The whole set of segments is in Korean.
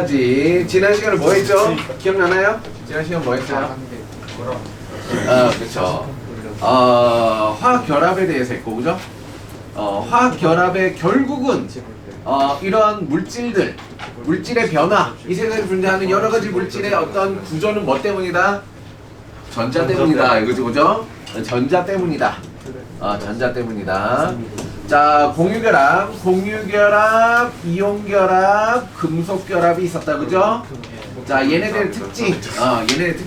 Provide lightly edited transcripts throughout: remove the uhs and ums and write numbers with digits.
당연하지. 지난 시간에 뭐 했죠? 기억나나요? 지난 시간 뭐 했어요? 그쵸. 화학 결합에 대해서 했고, 그죠? 화학 결합의 결국은 이런 물질의 변화, 이 세상에 존재하는 여러 가지 물질의 어떤 구조는 뭐 때문이다? 전자 때문이다. 이거죠, 그죠? 전자 때문이다. 전자 때문이다. 자, 공유결합, 이온결합, 금속결합이 있었다, 그죠? 자, 얘네들의 특징,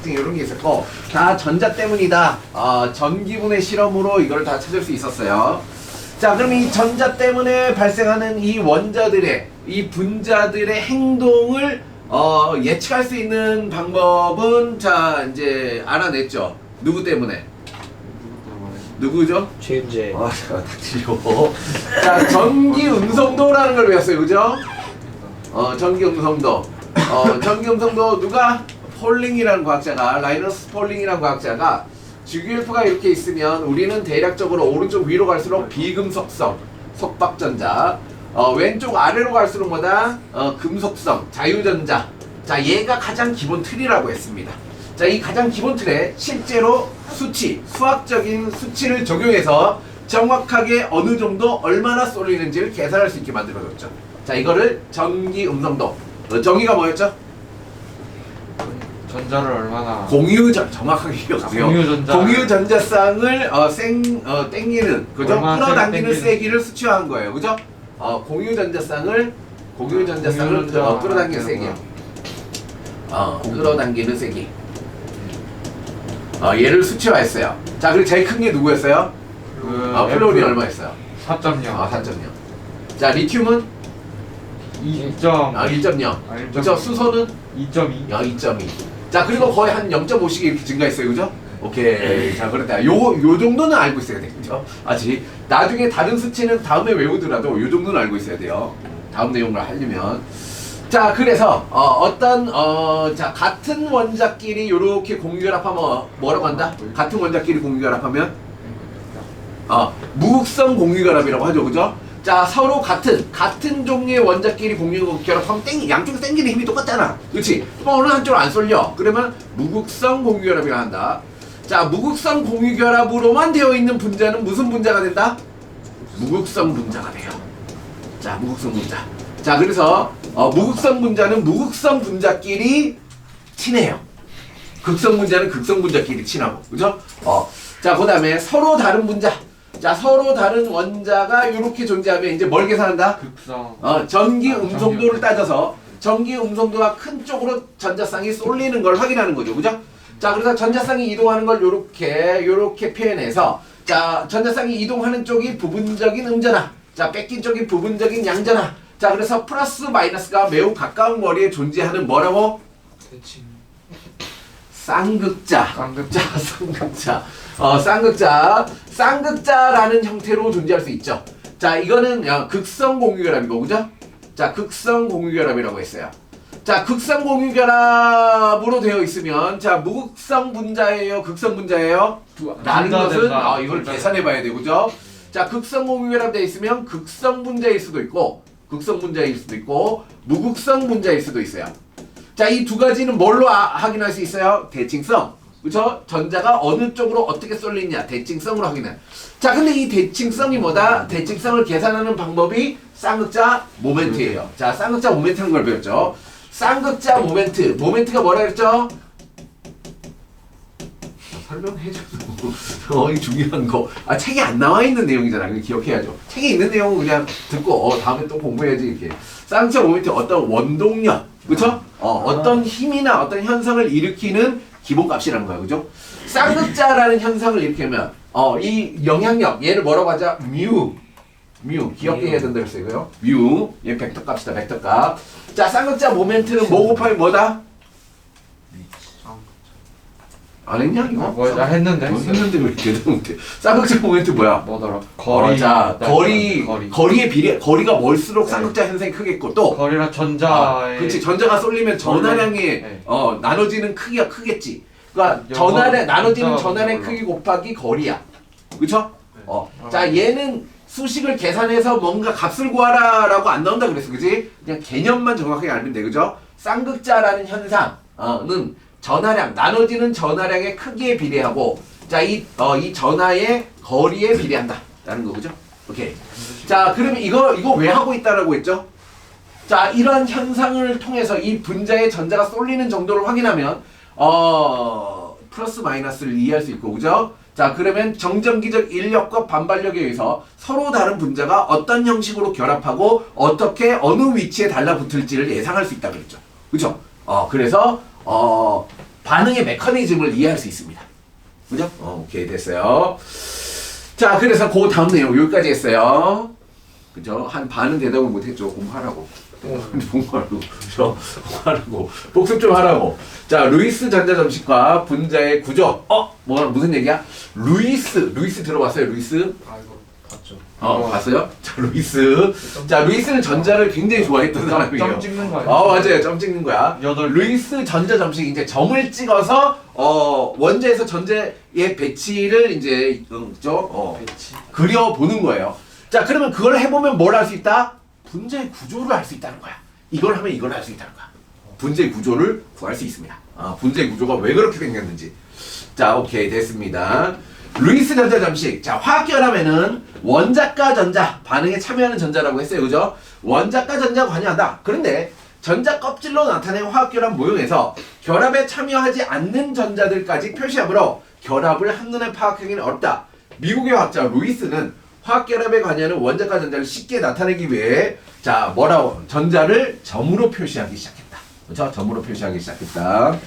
이런 게 있었고, 다 전자 때문이다. 전기분해 실험으로 이걸 다 찾을 수 있었어요. 자, 그럼 이 전자 때문에 발생하는 이 원자들의, 이 분자들의 행동을 예측할 수 있는 방법은, 자, 이제 알아냈죠. 누구 때문에? 누구죠? 최윤재. 잠깐 닥치고. 자, 전기음성도라는 걸 배웠어요, 그죠? 전기음성도. 전기음성도 누가? 폴링이라는 과학자가, 라이너스 폴링이라는 과학자가 주기율표가 이렇게 있으면 우리는 대략적으로 오른쪽 위로 갈수록 비금속성, 속박전자, 왼쪽 아래로 갈수록 뭐다? 금속성, 자유전자. 자, 얘가 가장 기본 틀이라고 했습니다. 자, 이 가장 기본 틀에 실제로 수학적인 수치를 적용해서 정확하게 어느 정도 얼마나 쏠리는지를 계산할 수 있게 만들어줬죠. 자, 이거를 전기음성도. 정의가 뭐였죠? 전자를 얼마나 정확하게 기억하세요. 공유전자. 공유전자쌍을 땡기는, 그죠? 끌어당기는 세기를 수치화한 거예요, 그죠? 공유전자쌍을 끌어당기는 세기요. 끌어당기는 세기. 얘를 수치화했어요. 자, 그리고 제일 큰 게 누구였어요? 플로리 얼마였어요? 4.0. 4.0. 자, 리튬은 1.0. 그죠? 수소는 2.2. 2.2. 자, 그리고 거의 한 0.5씩 이렇게 증가했어요, 그죠? 오케이. 자, 그렇다. 요 정도는 알고 있어야 돼, 그죠? 아직 나중에 다른 수치는 다음에 외우더라도 요 정도는 알고 있어야 돼요. 다음 내용을 하려면. 자, 그래서 자, 같은 원자끼리 요렇게 공유결합하면 뭐라고 한다? 같은 원자끼리 공유결합하면 무극성 공유결합이라고 하죠, 그죠? 자, 서로 같은 종류의 원자끼리 공유결합하면 양쪽에 당기는 힘이 똑같잖아, 그렇지? 그럼 어느 한쪽으로 안 쏠려. 그러면 무극성 공유결합이라 한다. 자, 무극성 공유결합으로만 되어 있는 분자는 무슨 분자가 된다? 무극성 분자가 돼요. 자, 무극성 분자. 자, 그래서 무극성 분자는 무극성 분자끼리 친해요. 극성 분자는 극성 분자끼리 친하고, 그죠? 자, 그 다음에 서로 다른 분자. 자, 서로 다른 원자가 이렇게 존재하면 이제 뭘 계산한다? 극성. 전기 음성도를 따져서 전기 음성도가 큰 쪽으로 전자쌍이 쏠리는 걸 확인하는 거죠, 그죠? 자, 그래서 전자쌍이 이동하는 걸 요렇게 표현해서, 자, 전자쌍이 이동하는 쪽이 부분적인 음전화, 자, 뺏긴 쪽이 부분적인 양전화. 자, 그래서 플러스 마이너스가 매우 가까운 거리에 존재하는 뭐라고? 쌍극자. 쌍극자라는 형태로 존재할 수 있죠. 자, 이거는 극성 공유결합이고, 그죠? 자, 극성 공유결합이라고 했어요. 자, 극성 공유결합으로 되어 있으면, 자, 무극성 분자예요, 극성 분자예요? 라는 것은 이걸 계산해 봐야 돼요, 그죠? 자, 극성 공유결합 되어 있으면 극성 분자일 수도 있고, 무극성 분자일 수도 있어요. 자, 이 두 가지는 뭘로 확인할 수 있어요? 대칭성. 그쵸? 전자가 어느 쪽으로 어떻게 쏠리냐, 대칭성으로 확인해. 자, 근데 이 대칭성이 뭐다? 대칭성을 계산하는 방법이 쌍극자 모멘트예요. 자, 쌍극자 모멘트라는 걸 배웠죠. 쌍극자 모멘트가 뭐라 그랬죠? 설명해줘. 이 중요한 거. 책에 안 나와 있는 내용이잖아. 이거 기억해야죠. 책에 있는 내용은 그냥 듣고, 다음에 또 공부해야지, 이렇게. 쌍극자 모멘트 어떤 원동력, 그쵸? 어떤 힘이나 어떤 현상을 일으키는 기본값이라는 거야, 그죠? 쌍극자라는 현상을 일으키면, 이 영향력, 얘를 뭐라고 하자? 뮤. 기억해야 된다 그랬어요, 이거요. 뮤. 얘 벡터값이다, 벡터값. 자, 쌍극자 모멘트는 뭐 곱하기 뭐다? 안 했냐, 이거? 나 했는데. 했는데 왜 이렇게 못해? 쌍극자 모멘트 뭐야? 뭐더라? 거리의 비례, 거리가 멀수록 쌍극자 현상이 크겠고, 또 거리랑 전자의 그렇지, 전자가 쏠리면 전하량이 나눠지는 크기가 크겠지. 그러니까 나눠지는 전하량 크기 곱하기 거리야, 그렇죠? 자, 얘는 수식을 계산해서 뭔가 값을 구하라라고 안 나온다 그랬어, 그지? 그냥 개념만 정확하게 알면 돼, 그죠? 쌍극자라는 현상은 전하량, 나눠지는 전하량의 크기에 비례하고, 자, 이 전하의 거리에 비례한다. 라는 거, 그죠? 오케이. 자, 그러면 이거 왜 하고 있다라고 했죠? 자, 이러한 현상을 통해서 이 분자의 전자가 쏠리는 정도를 확인하면, 플러스 마이너스를 이해할 수 있고, 그죠? 자, 그러면 정전기적 인력과 반발력에 의해서 서로 다른 분자가 어떤 형식으로 결합하고 어떻게 어느 위치에 달라붙을지를 예상할 수 있다 그랬죠. 그죠? 그래서 반응의 메커니즘을 이해할 수 있습니다. 그죠? 오케이, 됐어요. 자, 그래서 그 다음 내용 여기까지 했어요. 그죠? 한 반은 대답을 못했죠. 공부하라고. 공부하라고. 그죠? 공부하라고. 복습 좀 하라고. 자, 루이스 전자점식과 분자의 구조. 무슨 얘기야? 루이스 들어봤어요? 루이스? 아 이거 봤죠. 봤어요? 자, 루이스. 자, 루이스는 전자를 굉장히 좋아했던 사람이에요. 점 찍는 거 아니야? 맞아요. 점 찍는 거야. 여덟. 루이스 전자점식 이제 점을 찍어서 원자에서 전자의 배치를 이제 배치. 그려보는 거예요. 자, 그러면 그걸 해보면 뭘 할 수 있다? 분자의 구조를 알 수 있다는 거야. 이걸 하면 이걸 알 수 있다는 거야. 분자의 구조를 구할 수 있습니다. 분자의 구조가 왜 그렇게 생겼는지. 자, 오케이, 됐습니다. 루이스 전자점식. 자, 화학결합에는 원자과 전자, 반응에 참여하는 전자라고 했어요. 그죠? 원자과 전자가 관여한다. 그런데 전자 껍질로 나타낸 화학결합 모형에서 결합에 참여하지 않는 전자들까지 표시하므로 결합을 한눈에 파악하기는 어렵다. 미국의 화학자 루이스는 화학결합에 관여하는 원자과 전자를 쉽게 나타내기 위해 자, 전자를 점으로 표시하기 시작했다. 그렇죠? 점으로 표시하기 시작했다.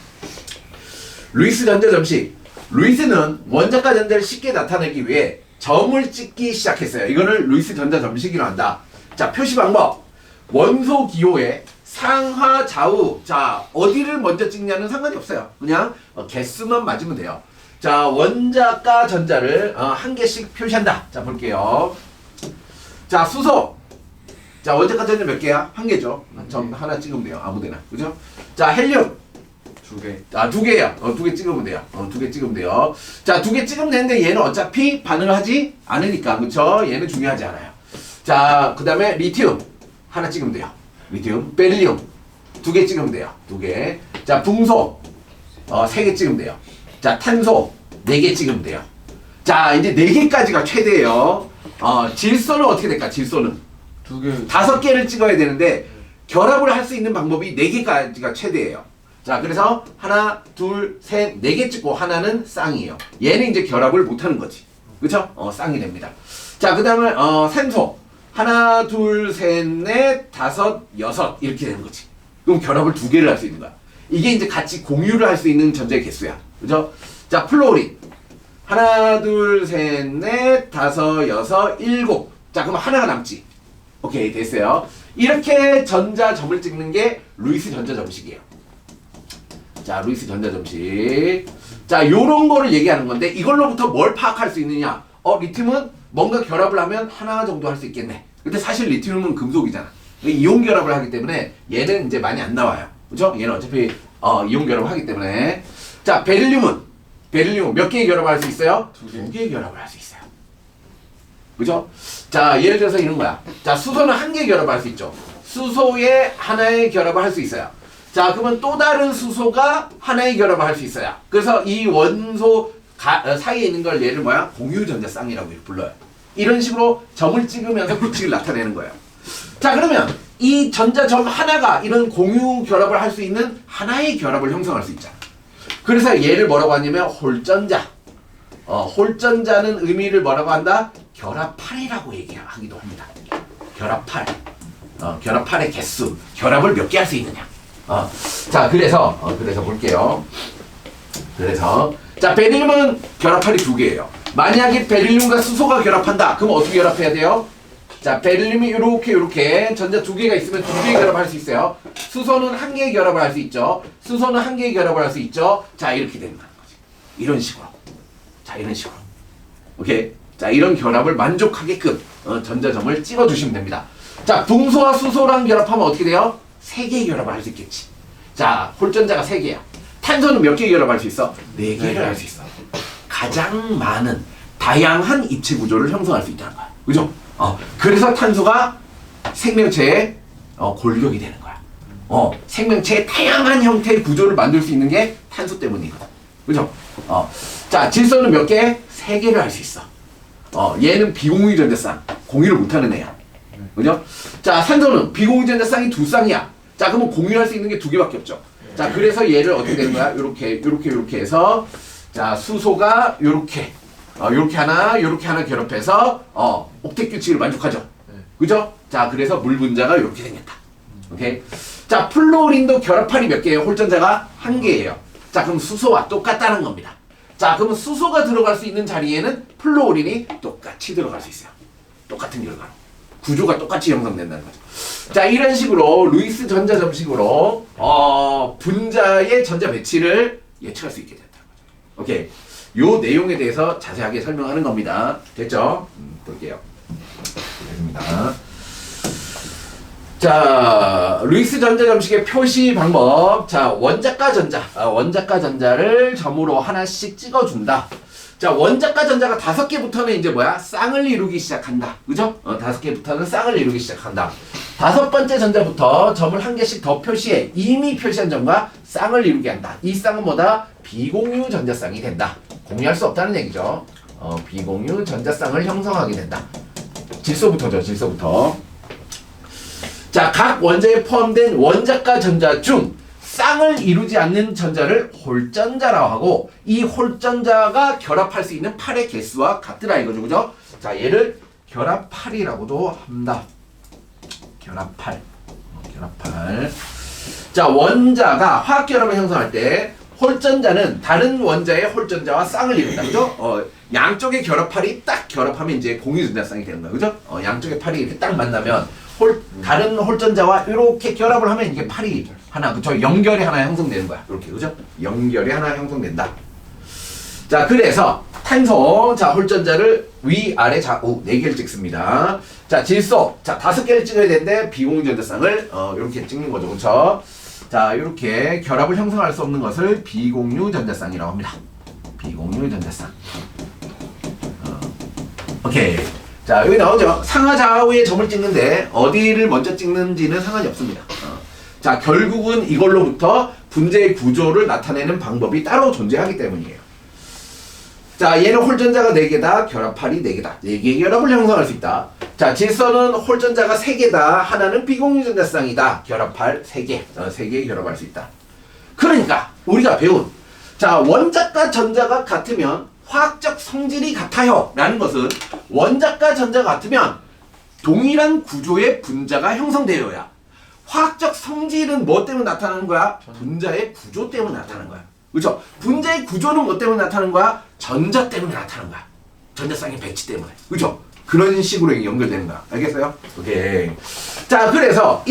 루이스 전자점식. 루이스는 원자과 전자를 쉽게 나타내기 위해 점을 찍기 시작했어요. 이거를 루이스 전자점식이라고 한다. 자, 표시 방법. 원소 기호에 상하 좌우. 자, 어디를 먼저 찍냐는 상관이 없어요. 그냥 개수만 맞으면 돼요. 자, 원자과 전자를 한 개씩 표시한다. 자, 볼게요. 자, 수소. 자, 원자과 전자 몇 개야? 한 개죠. 점 하나 찍으면 돼요. 아무데나. 그죠? 자, 헬륨. 2개. 2개야. 2개 찍으면 돼요. 2개 찍으면 돼요. 자, 2개 찍으면 되는데 얘는 어차피 반응을 하지 않으니까. 그쵸? 얘는 중요하지 않아요. 자, 그 다음에 리튬. 하나 찍으면 돼요. 리튬. 베릴륨. 2개 찍으면 돼요. 2개. 자, 붕소. 3개 찍으면 돼요. 자, 탄소 4개 찍으면 돼요. 자, 이제 4개까지가 최대예요. 질소는 어떻게 될까? 질소는 2개. 5개를 찍어야 되는데 결합을 할 수 있는 방법이 4개까지가 최대예요. 자, 그래서 하나, 둘, 셋, 4개 찍고 하나는 쌍이에요. 얘는 이제 결합을 못 하는 거지. 그쵸? 쌍이 됩니다. 자, 그 다음에 산소 하나, 둘, 셋, 넷, 다섯, 여섯 이렇게 되는 거지. 그럼 결합을 2개를 할 수 있는 거야. 이게 이제 같이 공유를 할 수 있는 전자의 개수야. 그죠? 자, 플로린. 하나, 둘, 셋, 넷, 다섯, 여섯, 일곱. 자, 그럼 하나가 남지. 오케이, 됐어요. 이렇게 전자점을 찍는 게 루이스 전자점식이에요. 자, 루이스 전자점식. 자, 요런 거를 얘기하는 건데 이걸로부터 뭘 파악할 수 있느냐? 리튬은 뭔가 결합을 하면 하나 정도 할 수 있겠네. 근데 사실 리튬은 금속이잖아. 이온 결합을 하기 때문에 얘는 이제 많이 안 나와요. 그죠? 얘는 어차피 이온 결합을 하기 때문에. 자, 베릴륨은 몇 개의 결합을 할 수 있어요? 2개의 결합을 할 수 있어요. 그죠? 자, 예를 들어서 이런 거야. 자, 수소는 1개의 결합을 할 수 있죠. 수소에 하나의 결합을 할 수 있어요. 자, 그러면 또 다른 수소가 하나의 결합을 할 수 있어요. 그래서 이 원소 사이에 있는 걸 얘를 뭐야? 공유전자쌍이라고 불러요. 이런 식으로 점을 찍으면서 규칙을 나타내는 거예요. 자, 그러면 이 전자점 하나가 이런 공유 결합을 할 수 있는 하나의 결합을 형성할 수 있잖아. 그래서 얘를 뭐라고 하냐면 홀전자. 홀전자는 의미를 뭐라고 한다? 결합팔이라고 얘기하기도 합니다. 결합팔. 결합팔의 개수. 결합을 몇 개 할 수 있느냐. 자, 그래서 볼게요. 그래서 자, 베릴륨은 결합팔이 2개예요. 만약에 베릴륨과 수소가 결합한다. 그럼 어떻게 결합해야 돼요? 자, 베릴륨이 이렇게 전자 2개가 있으면 2개의 결합을 할 수 있어요. 수소는 1개의 결합을 할 수 있죠. 수소는 1개의 결합을 할 수 있죠. 자, 이렇게 된다는 거지. 이런 식으로. 자, 이런 식으로. 오케이. 자, 이런 결합을 만족하게끔 전자점을 찍어주시면 됩니다. 자, 붕소와 수소랑 결합하면 어떻게 돼요? 3개의 결합을 할 수 있겠지. 자, 홀전자가 3개야. 탄소는 몇 개의 결합을 할 수 있어? 4개를 할 수 있어. 가장 많은 다양한 입체 구조를 형성할 수 있다는 거야. 그죠? 그래서 탄소가 생명체의 골격이 되는 거야. 생명체의 다양한 형태의 구조를 만들 수 있는 게 탄소 때문이거든. 그죠? 자, 질소는 몇 개? 3개를 할 수 있어. 얘는 비공유 전자쌍. 공유를 못하는 애야. 그죠? 자, 산소는 비공유 전자쌍이 2쌍이야. 자, 그러면 공유할 수 있는 게 2개밖에 없죠. 자, 그래서 얘를 어떻게 되는 거야? 요렇게 해서, 자, 수소가 요렇게 하나 결합해서, 옥텟 규칙을 만족하죠. 그죠? 자, 그래서 물 분자가 요렇게 생겼다. 오케이? 자, 플로린도 결합팔이 몇 개예요? 홀전자가 1개예요. 자, 그럼 수소와 똑같다는 겁니다. 자, 그러면 수소가 들어갈 수 있는 자리에는 플로린이 똑같이 들어갈 수 있어요. 똑같은 결과로. 구조가 똑같이 형성된다는 거죠. 자, 이런 식으로 루이스 전자 점식으로 분자의 전자 배치를 예측할 수 있게 된다는 거죠. 오케이. 요 내용에 대해서 자세하게 설명하는 겁니다. 됐죠? 볼게요. 됐습니다. 자, 루이스 전자 점식의 표시 방법. 자, 원자과 전자를 점으로 하나씩 찍어준다. 자, 원자과 전자가 5개부터는 이제 뭐야? 쌍을 이루기 시작한다. 그죠? 5개부터는 쌍을 이루기 시작한다. 5번째 전자부터 점을 1개씩 더 표시해. 이미 표시한 점과 쌍을 이루게 한다. 이 쌍은 뭐다? 비공유 전자쌍이 된다. 공유할 수 없다는 얘기죠. 비공유 전자쌍을 형성하게 된다. 질소부터죠, 질소부터. 자, 각 원자에 포함된 원자과 전자 중 쌍을 이루지 않는 전자를 홀전자라고 하고, 이 홀전자가 결합할 수 있는 팔의 개수와 같더라 이거죠, 그죠? 자, 얘를 결합팔이라고도 합니다. 결합팔. 자, 원자가 화학 결합을 형성할 때 홀전자는 다른 원자의 홀전자와 쌍을 이룬다, 그죠? 양쪽의 결합팔이 딱 결합하면 이제 공유전자쌍이 되는 거야, 그죠? 양쪽의 팔이 이렇게 딱 만나면 다른 홀전자와 이렇게 결합을 하면 이게 팔이 하나, 그쵸? 연결이 하나 형성되는 거야. 이렇게, 그죠? 연결이 하나 형성된다. 자, 그래서 탄소, 자, 홀전자를 위, 아래, 좌우 4개를 찍습니다. 자, 질소, 자, 5개를 찍어야 되는데 비공유 전자쌍을 이렇게 찍는 거죠, 그쵸? 자, 이렇게 결합을 형성할 수 없는 것을 비공유 전자쌍이라고 합니다. 비공유 전자쌍. 오케이. 자, 여기 나오죠. 상하 좌우에 점을 찍는데 어디를 먼저 찍는지는 상관이 없습니다. 자, 결국은 이걸로부터 분자의 구조를 나타내는 방법이 따로 존재하기 때문이에요. 자, 얘는 홀전자가 4개다. 결합팔이 4개다. 4개의 결합을 형성할 수 있다. 자, 질소는 홀전자가 3개다. 하나는 비공유 전자쌍이다. 결합팔 3개. 3개 결합할 수 있다. 그러니까 우리가 배운, 자, 원자과 전자가 같으면 화학적 성질이 같아요 라는 것은 원자과 전자가 같으면 동일한 구조의 분자가 형성되어야, 화학적 성질은 뭐 때문에 나타나는 거야? 분자의 구조 때문에 나타나는 거야. 그렇죠? 분자의 구조는 뭐 때문에 나타나는 거야? 전자 때문에 나타나는 거야. 전자쌍의 배치 때문에. 그렇죠? 그런 식으로 연결되는 거야. 알겠어요? 오케이. 자, 그래서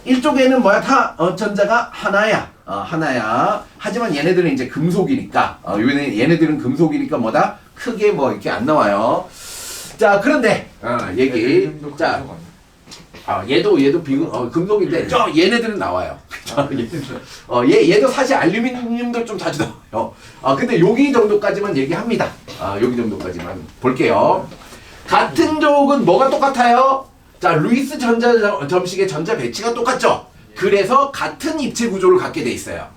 일쪽에는 뭐야? 다 전자가 하나야. 하나야. 하지만 얘네들은 이제 금속이니까, 얘네들은 금속이니까 뭐다? 크게 뭐 이렇게 안 나와요. 자, 그런데 얘기. 자, 얘도 금속인데 얘네들은 나와요. 얘도 사실 알루미늄도 좀 자주 나와요. 근데 여기 정도까지만 얘기합니다. 여기 정도까지만 볼게요. 같은 쪽은 뭐가 똑같아요? 자, 루이스 전자 점식의 전자 배치가 똑같죠? 그래서 같은 입체 구조를 갖게 돼 있어요.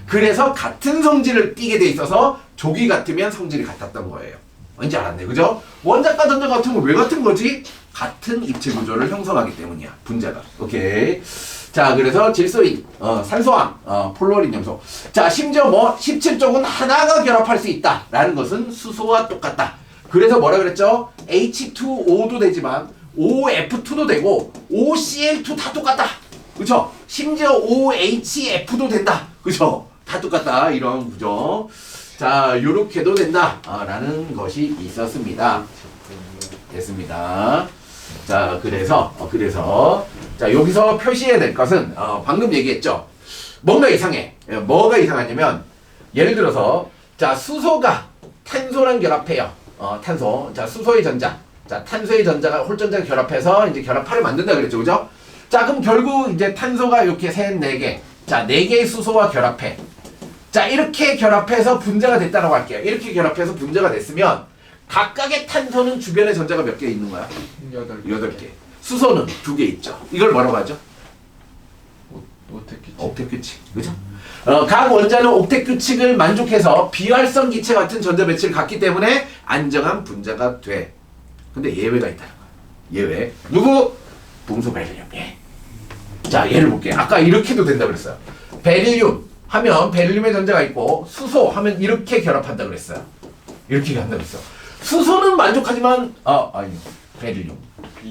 그래서 같은 성질을 띠게 돼 있어서 족이 같으면 성질이 같았던 거예요. 뭔지 알았네, 그죠? 원자과 전자 같은 건 왜 같은 거지? 같은 입체 구조를 형성하기 때문이야, 분자가. 오케이. 자, 그래서 질소인, 산소암, 폴로린 염소. 자, 심지어 17쪽은 하나가 결합할 수 있다 라는 것은 수소와 똑같다. 그래서 뭐라 그랬죠? H2O도 되지만 OF2도 되고 OCl2 다 똑같다. 그쵸? 심지어 OHF도 된다. 그쵸? 다 똑같다. 이런 구조. 자, 요렇게도 된다. 라는 것이 있었습니다. 됐습니다. 자, 그래서 자, 여기서 표시해야 될 것은 방금 얘기했죠. 뭔가 이상해. 뭐가 이상하냐면, 예를 들어서 자, 수소가 탄소랑 결합해요. 탄소. 자, 수소의 전자. 자, 탄소의 전자가 홀전자가 결합해서 이제 결합팔을 만든다 그랬죠. 그죠? 자, 그럼 결국 이제 탄소가 이렇게 3, 4개. 자, 4개의 수소와 결합해. 자, 이렇게 결합해서 분자가 됐다라고 할게요. 이렇게 결합해서 분자가 됐으면 각각의 탄소는 주변에 전자가 몇 개 있는 거야? 8개. 8개. 수소는 2개 있죠. 이걸 뭐라고 하죠? 오택 규칙. 옥택 규칙, 그죠? 각 원자는 옥택 규칙을 만족해서 비활성 기체 같은 전자 배치를 갖기 때문에 안정한 분자가 돼. 근데 예외가 있다는 거야. 예외. 누구? 붕소 베릴륨. 예. 자, 예를 볼게. 아까 이렇게도 된다 그랬어요. 베릴륨 하면 베릴륨의 전자가 있고 수소 하면 이렇게 결합한다 그랬어요. 이렇게 한다 그랬어. 수소는 만족하지만 아니 베릴륨.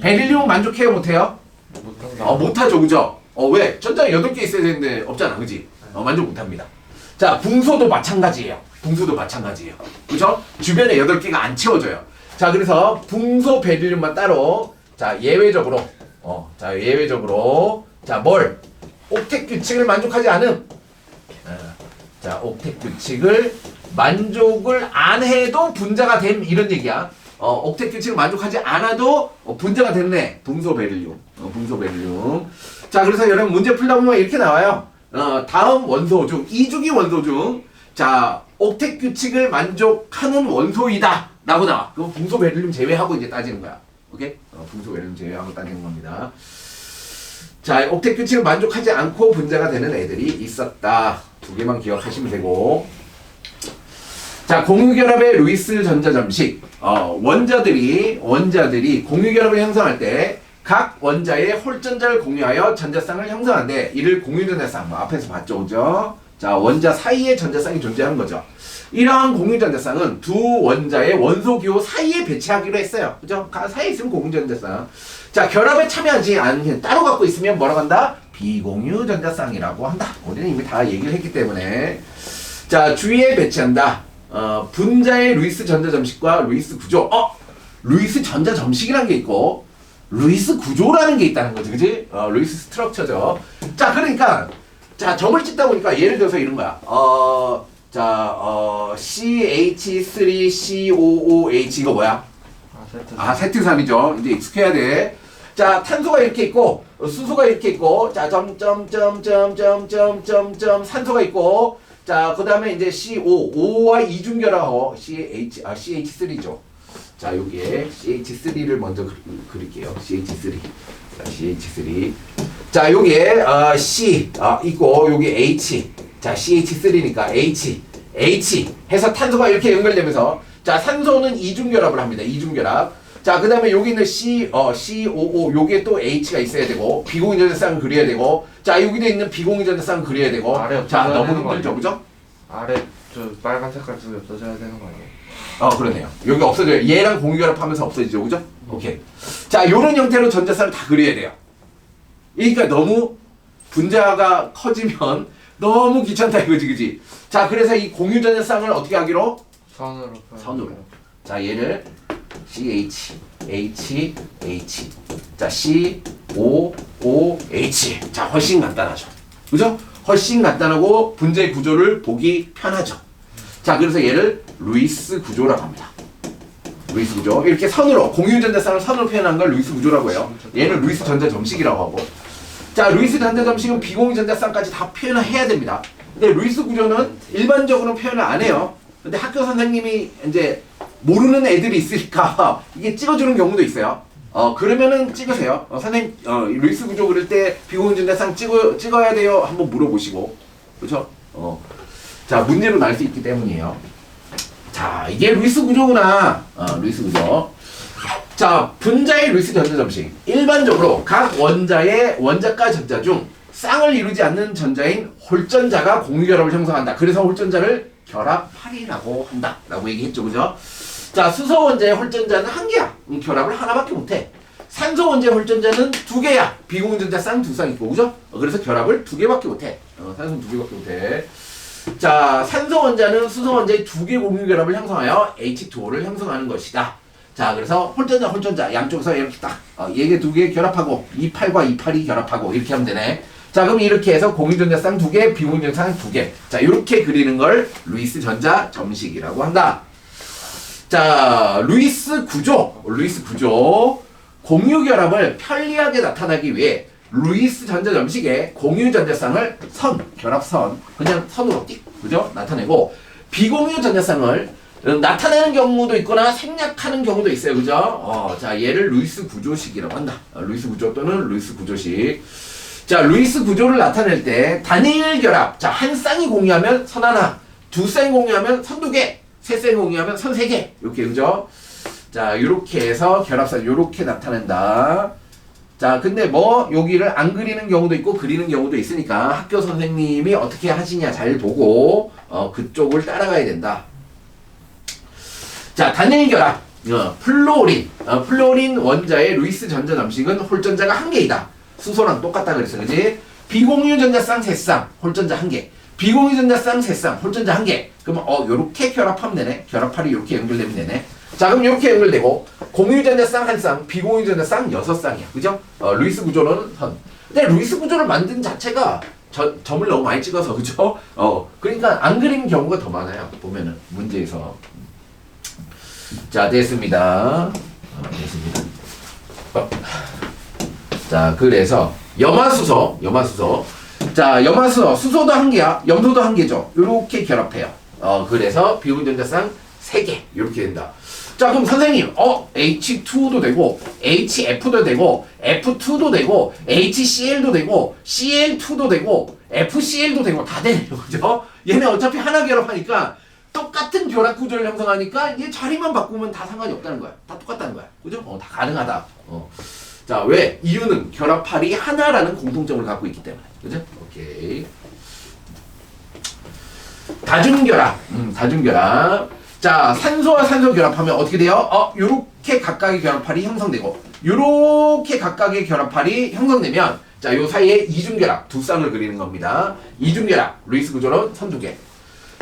베릴륨은 만족해요, 못해요? 못한다. 못하죠, 그죠? 왜? 전자가 8개 있어야 되는데 없잖아, 그지? 만족 못합니다. 자, 붕소도 마찬가지예요. 붕소도 마찬가지예요. 그죠? 주변에 8개가 안 채워져요. 자, 그래서 붕소 베릴륨만 따로, 자, 예외적으로, 자, 뭘? 옥택 규칙을 만족하지 않음. 자, 옥택 규칙을 만족을 안 해도 분자가 됨, 이런 얘기야. 옥택 규칙을 만족하지 않아도 분자가 됐네. 붕소 베릴륨. 붕소 베릴륨. 자, 그래서 여러분 문제 풀다 보면 이렇게 나와요. 다음 원소 중, 2주기 원소 중, 자, 옥택 규칙을 만족하는 원소이다. 라고 나와. 그럼 붕소 베릴륨 제외하고 이제 따지는 거야. 오케이? 붕소 베릴륨 제외하고 따지는 겁니다. 자, 옥택 규칙을 만족하지 않고 분자가 되는 애들이 있었다. 2개만 기억하시면 되고. 자, 공유결합의 루이스 전자 점식. 원자들이 공유결합을 형성할 때 각 원자의 홀전자를 공유하여 전자쌍을 형성하는데 이를 공유전자쌍, 앞에서 봤죠, 그죠? 자, 원자 사이에 전자쌍이 존재하는 거죠. 이러한 공유전자쌍은 두 원자의 원소기호 사이에 배치하기로 했어요. 그죠? 사이에 있으면 공유전자쌍. 자, 결합에 참여하지 않은 따로 갖고 있으면 뭐라고 한다? 비공유전자쌍이라고 한다. 우리는 이미 다 얘기를 했기 때문에. 자, 주위에 배치한다. 분자의 루이스 전자 점식과 루이스 구조. 루이스 전자 점식이라는 게 있고 루이스 구조라는 게 있다는 거지, 그지? 루이스 스트럭처죠. 자, 그러니까 자, 점을 찍다 보니까 예를 들어서 이런 거야. CH3COOH 이거 뭐야? 세트삼이죠. 이제 익숙해야 돼. 자, 탄소가 이렇게 있고 수소가 이렇게 있고, 자, 산소가 있고, 자, 그 다음에 이제 O와 이중결합하고 CH3죠. 자, 여기에 CH3를 먼저 그릴게요. CH3. 자, CH3. 자, 여기에 C 있고 여기 H. 자, CH3니까 H 해서 탄소가 이렇게 연결되면서, 자, 산소는 이중결합을 합니다. 이중결합. 자, 그 다음에 여기 있는 COO, 요게 또 H가 있어야 되고, 비공유전자쌍을 그려야 되고, 자, 여기도 있는 비공유전자쌍을 그려야 되고, 자, 너무 힘들죠, 그죠? 아래 저 빨간 색깔 쪽이 없어져야 되는 거 아니에요? 그러네요. 여기 없어져요. 얘랑 공유결합하면서 없어지죠, 그죠? 오케이. 자, 요런 형태로 전자쌍을 다 그려야 돼요. 그러니까 너무 분자가 커지면 너무 귀찮다 이거지, 그지? 자, 그래서 이 공유전자쌍을 어떻게 하기로? 선으로. 자, 얘를 CH, H, H. 자, C, O, O, H. 자, 훨씬 간단하죠. 그죠? 훨씬 간단하고 분자의 구조를 보기 편하죠. 자, 그래서 얘를 루이스 구조라고 합니다. 루이스 구조. 이렇게 선으로, 공유전자쌍을 선으로 표현한 걸 루이스 구조라고 해요. 얘는 루이스 전자 점식이라고 하고. 자, 루이스 전자 점식은 비공유전자쌍까지 다 표현을 해야 됩니다. 근데 루이스 구조는 일반적으로 표현을 안 해요. 근데 학교 선생님이 이제 모르는 애들이 있으니까 이게 찍어주는 경우도 있어요. 그러면은 찍으세요. 선생님, 루이스 구조 그릴 때 비공유전자쌍 찍어야 돼요. 한번 물어보시고. 그렇죠? 자, 문제로 날 수 있기 때문이에요. 자, 이게 루이스 구조구나. 루이스 구조. 자, 분자의 루이스 전자 점식. 일반적으로 각 원자의 원자과 전자 중 쌍을 이루지 않는 전자인 홀전자가 공유결합을 형성한다. 그래서 홀전자를 결합할이라고 한다. 라고 얘기했죠, 그죠? 자, 수소 원자의 홀전자는 1개야. 결합을 하나밖에 못해. 산소 원자의 홀전자는 2개야. 비공유전자 쌍 2쌍 있고, 그죠? 그래서 결합을 2개밖에 못해. 산소는 2개밖에 못해. 자, 산소 원자는 수소 원자의 2개 공유결합을 형성하여 H2O를 형성하는 것이다. 자, 그래서 홀전자 양쪽에서 이렇게 딱 얘게 2개 결합하고 28과 28이 결합하고 이렇게 하면 되네. 자, 그럼 이렇게 해서 공유전자쌍 2개, 비공유전자쌍 2개. 자, 이렇게 그리는 걸 루이스 전자 점식이라고 한다. 자, 루이스 구조. 공유결합을 편리하게 나타나기 위해 루이스 전자 점식에 공유전자쌍을 결합선, 그냥 선으로 띡, 그죠? 나타내고, 비공유전자쌍을 나타내는 경우도 있거나 생략하는 경우도 있어요, 그죠? 자, 얘를 루이스 구조식이라고 한다. 루이스 구조 또는 루이스 구조식. 자, 루이스 구조를 나타낼 때 단일 결합. 자, 한 쌍이 공유하면 선 하나, 두 쌍이 공유하면 선 두 개, 세 쌍이 공유하면 선 세 개. 이렇게 그죠? 자, 이렇게 해서 결합선 이렇게 나타낸다. 자, 근데 뭐 여기를 안 그리는 경우도 있고 그리는 경우도 있으니까 학교 선생님이 어떻게 하시냐 잘 보고 그쪽을 따라가야 된다. 자, 단일 결합. 플로린. 플로린 원자의 루이스 전자 점식은 홀전자가 한 개이다. 수소랑 똑같다 그랬어, 그지? 비공유 전자쌍 세 쌍, 홀전자 한 개. 비공유 전자쌍 세 쌍, 홀전자 한 개. 그러면 요렇게 결합하면 되네. 결합팔이 요렇게 연결되면 되네. 자, 그럼 요렇게 연결되고 공유 전자쌍 한 쌍, 비공유 전자쌍 여섯 쌍이야. 그죠? 루이스 구조는 선. 근데 루이스 구조를 만든 자체가 점을 너무 많이 찍어서, 그죠? 그러니까 안 그리는 경우가 더 많아요. 보면은 문제에서. 자, 됐습니다. 됐습니다. 자, 그래서 염화수소. 자, 염화수소, 수소도 한 개야, 염소도 한 개죠. 요렇게 결합해요. 그래서 비공유전자쌍 3개 이렇게 된다. 자, 그럼 선생님, H2도 되고, HF도 되고, F2도 되고, HCl도 되고, Cl2도 되고, FCl도 되고 다 되네요, 그죠? 얘네 어차피 하나 결합하니까 똑같은 결합 구조를 형성하니까 얘 자리만 바꾸면 다 상관이 없다는 거야. 다 똑같다는 거야, 그죠? 다 가능하다. 자, 왜? 이유는 결합팔이 하나라는 공통점을 갖고 있기 때문에, 그죠? 오케이. 다중결합. 다중결합. 자, 산소와 산소 결합하면 어떻게 돼요? 요렇게 각각의 결합팔이 형성되고, 요렇게 각각의 결합팔이 형성되면, 자, 요 사이에 이중결합, 두 쌍을 그리는 겁니다. 이중결합, 루이스 구조는 선 두 개.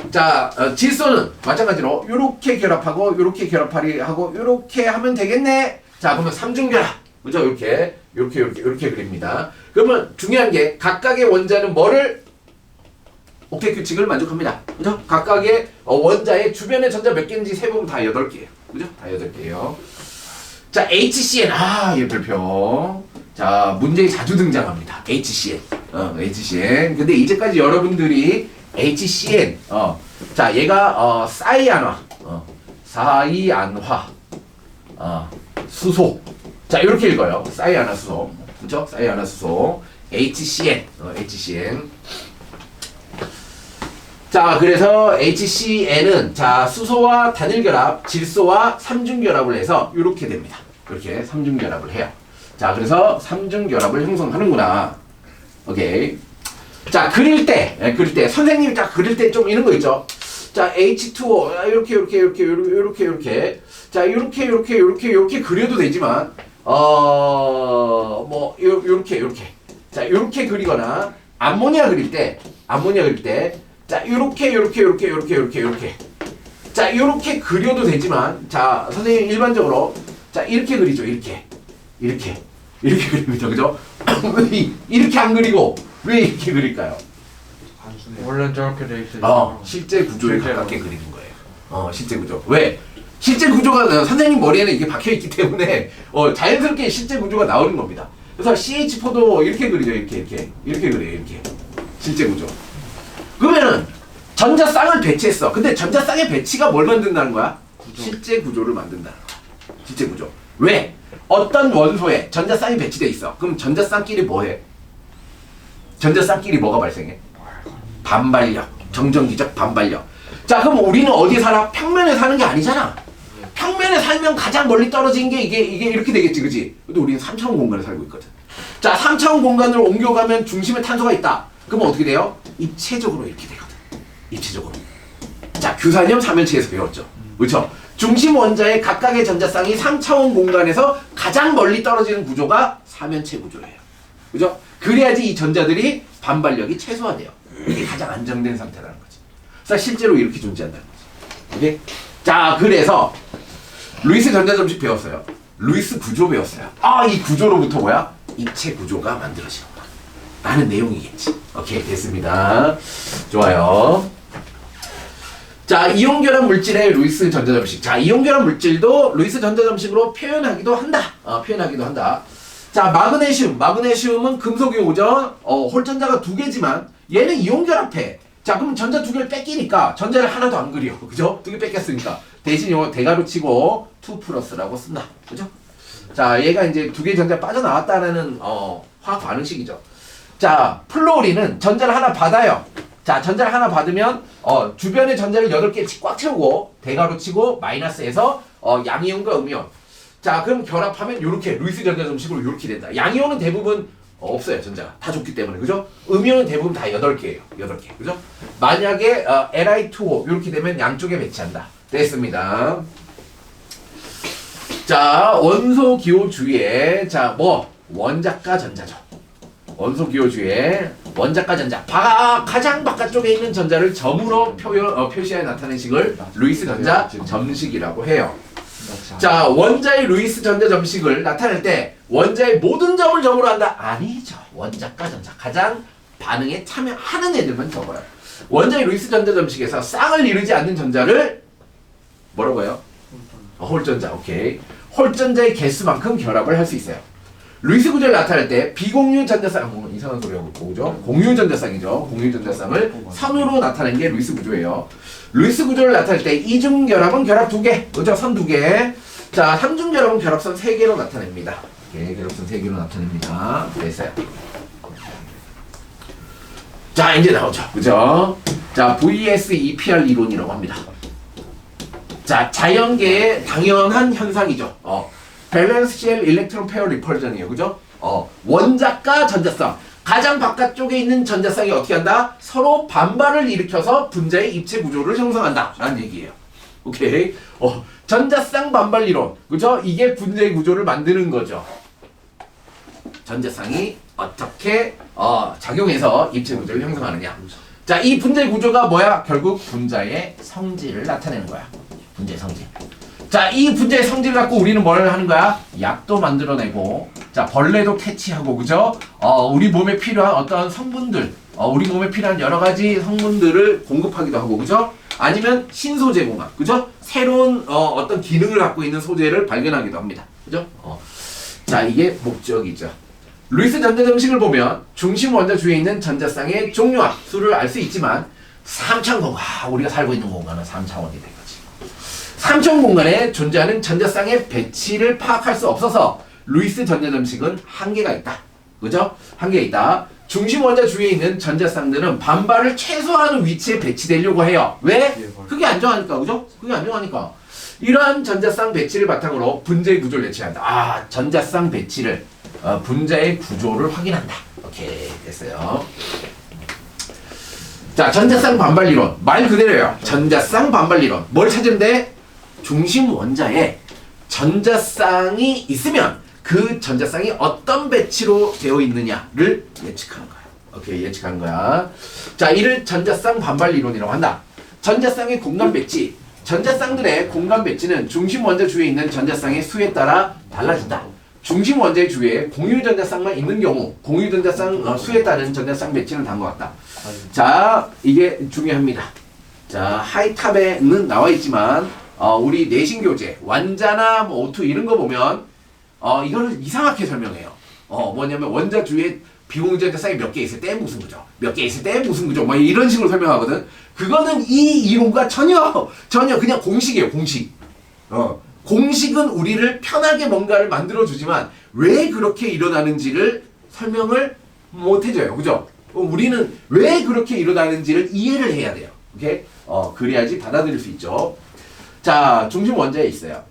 자, 질소는 마찬가지로 요렇게 결합하고, 요렇게 결합팔이 하고, 요렇게 하면 되겠네. 자, 그러면 삼중결합. 그죠? 요렇게 그립니다. 그러면 중요한 게, 각각의 원자는 뭐를 옥텟 규칙을 만족합니다. 그죠? 각각의 원자의 주변의 전자 몇 개인지 세보면 다 8개예요. 그죠? 다 8개예요. 자, HCN. 얘 별표. 자, 문제에 자주 등장합니다. HCN. HCN. 근데 이제까지 여러분들이 HCN. 자, 얘가 사이안화. 사이안화. 수소. 자, 이렇게 읽어요. 사이안화 수소. 그죠? 사이안화 수소. HCN. HCN. 자, 그래서 HCn은 자, 수소와 단일결합, 질소와 삼중결합을 해서 이렇게 됩니다. 이렇게 삼중결합을 해요. 자, 그래서 삼중결합을 형성하는구나. 오케이. 자, 그릴 때 선생님이 딱 그릴 때 좀 이런 거 있죠. 자, H2O 이렇게 자, 이렇게 그려도 되지만 뭐 이렇게 자, 이렇게 그리거나 암모니아 그릴 때 자, 요렇게. 자, 요렇게 그려도 되지만, 자, 선생님 일반적으로, 자, 이렇게 그리죠, 이렇게 그립니다, 그죠? 이렇게 안 그리고, 왜 이렇게 그릴까요? 원래 저렇게 돼 있으니까. 실제 구조에 가깝게 그리는 거예요. 실제 구조. 왜? 실제 구조가, 선생님 머리에는 이게 박혀있기 때문에, 자연스럽게 실제 구조가 나오는 겁니다. 그래서 CH4도 이렇게 그리죠, 이렇게 그려요, 실제 구조. 그러면은 전자쌍을 배치했어. 근데 전자쌍의 배치가 뭘 만든다는 거야? 실제 구조를 만든다는 거야. 실제 구조. 왜? 어떤 원소에 전자쌍이 배치돼 있어. 그럼 전자쌍끼리 뭐해? 전자쌍끼리 뭐가 발생해? 반발력. 정전기적 반발력. 자, 그럼 우리는 어디에 살아? 평면에 사는 게 아니잖아. 평면에 살면 가장 멀리 떨어진 게 이게 이렇게 되겠지, 그지? 근데 우리는 3차원 공간에 살고 있거든. 자, 3차원 공간으로 옮겨가면 중심에 탄소가 있다. 그럼 어떻게 돼요? 입체적으로 이렇게 되거든. 입체적으로. 자, 규산염 3연체에서 배웠죠. 그렇죠? 중심 원자의 각각의 전자쌍이 3차원 공간에서 가장 멀리 떨어지는 구조가 3연체 구조예요. 그죠? 그래야지 이 전자들이 반발력이 최소화돼요. 이게 가장 안정된 상태라는 거지. 그래서 실제로 이렇게 존재한다는 거지. 오케이? 자, 그래서 루이스 전자점식 배웠어요. 루이스 구조 배웠어요. 이 구조로부터 뭐야? 입체 구조가 만들어지는 거야. 라는 내용이겠지. 오케이, 됐습니다. 좋아요. 자, 이온결합 물질의 루이스 전자점식. 자, 이온결합 물질도 루이스 전자점식으로 표현하기도 한다. 자, 마그네슘은 금속이오죠. 홀전자가 2개지만 얘는 이온결합해. 자, 그럼 전자 2개를 뺏기니까 전자를 하나도 안 그려. 그죠? 2개 뺏겼으니까. 대신 이거 대가로 치고 2+라고 쓴다. 그죠? 자, 얘가 이제 2개 전자 빠져나왔다라는 화학 반응식이죠. 자, 플로리는 전자를 하나 받아요. 자, 전자를 하나 받으면 주변의 전자를 8개 꽉 채우고 대괄호 치고 마이너스에서 양이온과 음이온. 자, 그럼 결합하면 이렇게 루이스 전자 점식으로 이렇게 된다. 양이온은 대부분 없어요. 전자가 다 줬기 때문에. 그죠? 음이온은 대부분 다 8개예요. 8개. 그죠? 만약에 Li2O 이렇게 되면 양쪽에 배치한다. 됐습니다. 자, 원소 기호 주위에 자, 원자과 전자죠. 원소 기호 주위에 원자과 전자. 가장 바깥쪽에 있는 전자를 점으로 표시하여 나타낸 식을 루이스 전자 점식이라고 해요. 자, 원자의 루이스 전자 점식을 나타낼 때 원자의 모든 점을 점으로 한다? 아니죠. 원자과 전자. 가장 반응에 참여하는 애들만 적어요. 원자의 루이스 전자 점식에서 쌍을 이루지 않는 전자를 뭐라고 해요? 홀전자. 오케이. 홀전자의 개수만큼 결합을 할 수 있어요. 루이스 구조를 나타낼 때 비공유 전자쌍, 이상한 소리 하고 있고, 그죠? 공유 전자쌍이죠. 공유 전자쌍을 선으로 나타낸 게 루이스 구조예요. 루이스 구조를 나타낼 때 이중 결합은 결합 2개, 그죠? 선 2개. 자, 삼중 결합은 결합선 3개로 나타냅니다. 오케이, 결합선 3개로 나타냅니다. 됐어요. 자, 이제 나오죠. 그죠? 자, VS-EPR 이론이라고 합니다. 자, 자연계의 당연한 현상이죠. 밸런스 쉘 일렉트론 페어 리펄전이에요. 그죠? 원자과 전자쌍. 가장 바깥쪽에 있는 전자쌍이 어떻게 한다? 서로 반발을 일으켜서 분자의 입체 구조를 형성한다. 라는 얘기예요. 오케이. 전자쌍 반발 이론. 그죠? 이게 분자의 구조를 만드는 거죠. 전자쌍이 어떻게 작용해서 입체 구조를 형성하느냐. 자, 이 분자의 구조가 뭐야? 결국 분자의 성질을 나타내는 거야. 분자의 성질. 자, 이 분자의 성질을 갖고 우리는 뭘 하는 거야? 약도 만들어내고, 자, 벌레도 캐치하고, 그죠? 우리 몸에 필요한 어떤 성분들, 우리 몸에 필요한 여러 가지 성분들을 공급하기도 하고, 그죠? 아니면 신소재 공학, 그죠? 새로운 어떤 기능을 갖고 있는 소재를 발견하기도 합니다. 그죠? 자, 이게 목적이죠. 루이스 전자 점식을 보면 중심 원자 주위에 있는 전자쌍의 종류와 수를 알 수 있지만 3차원 공간, 우리가 살고 있는 공간은 3차원이 된 거지. 3차원 공간에 존재하는 전자쌍의 배치를 파악할 수 없어서 루이스 전자 점식은 한계가 있다. 그죠? 한계가 있다. 중심 원자 주위에 있는 전자쌍들은 반발을 최소화하는 위치에 배치되려고 해요. 왜? 그게 안정하니까. 그죠? 그게 안정하니까. 이러한 전자쌍 배치를 바탕으로 분자의 구조를 예측한다. 전자쌍 배치를 분자의 구조를 확인한다. 오케이, 됐어요. 자, 전자쌍 반발 이론. 말 그대로예요. 전자쌍 반발 이론. 뭘 찾는데? 중심 원자에 전자쌍이 있으면 그 전자쌍이 어떤 배치로 되어 있느냐를 예측하는 거야. 오케이, 예측하는 거야. 자, 이를 전자쌍 반발 이론이라고 한다. 전자쌍의 공간 배치. 전자쌍들의 공간 배치는 중심 원자 주위에 있는 전자쌍의 수에 따라 달라진다. 중심 원자의 주위에 공유 전자쌍만 있는 경우 공유 전자쌍 수에 따른 전자쌍 배치는 다음과 같다. 자, 이게 중요합니다. 자, 하이탑에는 나와 있지만 우리 내신 교재 완자나 O2 이런 거 보면 이거를 이상하게 설명해요. 뭐냐면 원자 주위에 비공유 전자쌍이 몇 개 있을 때 무슨 구조, 몇 개 있을 때 무슨 구조, 뭐 이런 식으로 설명하거든. 그거는 이 이론과 전혀 그냥 공식이에요. 공식. 공식은 우리를 편하게 뭔가를 만들어주지만 왜 그렇게 일어나는지를 설명을 못 해줘요. 그죠? 우리는 왜 그렇게 일어나는지를 이해를 해야 돼요. 오케이? 그래야지 받아들일 수 있죠. 자, 중심 원자에 있어요.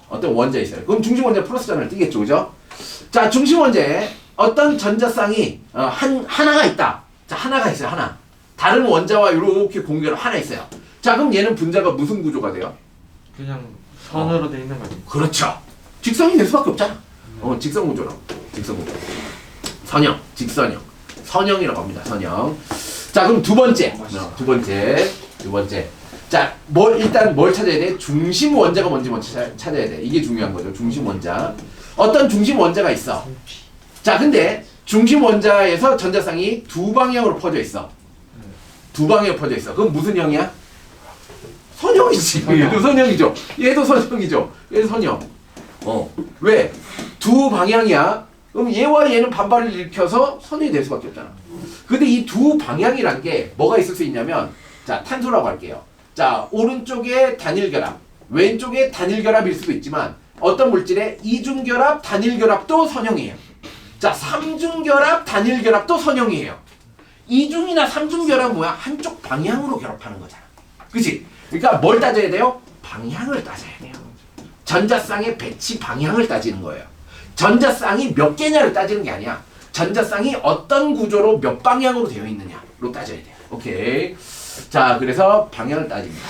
어떤 원자에 있어요. 그럼 중심 원자 플러스 전을 띄겠죠. 그죠? 자, 중심 원자에 어떤 전자쌍이 하나가 있다. 자, 하나가 있어요. 하나. 다른 원자와 이렇게 공유를 하나 있어요. 자, 그럼 얘는 분자가 무슨 구조가 돼요? 그냥 선으로 돼 있는 거 아니에요? 그렇죠. 직선이 될 수밖에 없잖아. 직선 구조라고. 직선 구조. 선형, 직선형. 선형이라고 합니다. 선형. 자, 그럼 두 번째. 두 번째. 자, 일단 뭘 찾아야 돼? 중심 원자가 뭔지 먼저 찾아야 돼. 이게 중요한 거죠. 중심 원자. 어떤 중심 원자가 있어. 자, 근데 중심 원자에서 전자쌍이 두 방향으로 퍼져 있어. 두 방향으로 퍼져 있어. 그럼 무슨 형이야? 선형이지. 얘도 선형이죠. 얘도 선형이죠. 얘도 선형. 왜? 두 방향이야. 그럼 얘와 얘는 반발을 일으켜서 선형이 될 수밖에 없잖아. 근데 이 두 방향이란 게 뭐가 있을 수 있냐면, 자, 탄소라고 할게요. 자, 오른쪽에 단일결합, 왼쪽에 단일결합일 수도 있지만 어떤 물질의 이중결합, 단일결합도 선형이에요. 자, 삼중결합, 단일결합도 선형이에요. 이중이나 삼중결합 뭐야? 한쪽 방향으로 결합하는 거잖아. 그치? 그러니까 뭘 따져야 돼요? 방향을 따져야 돼요. 전자쌍의 배치 방향을 따지는 거예요. 전자쌍이 몇 개냐를 따지는 게 아니야. 전자쌍이 어떤 구조로 몇 방향으로 되어 있느냐로 따져야 돼요. 오케이. 자, 그래서 방향을 따집니다.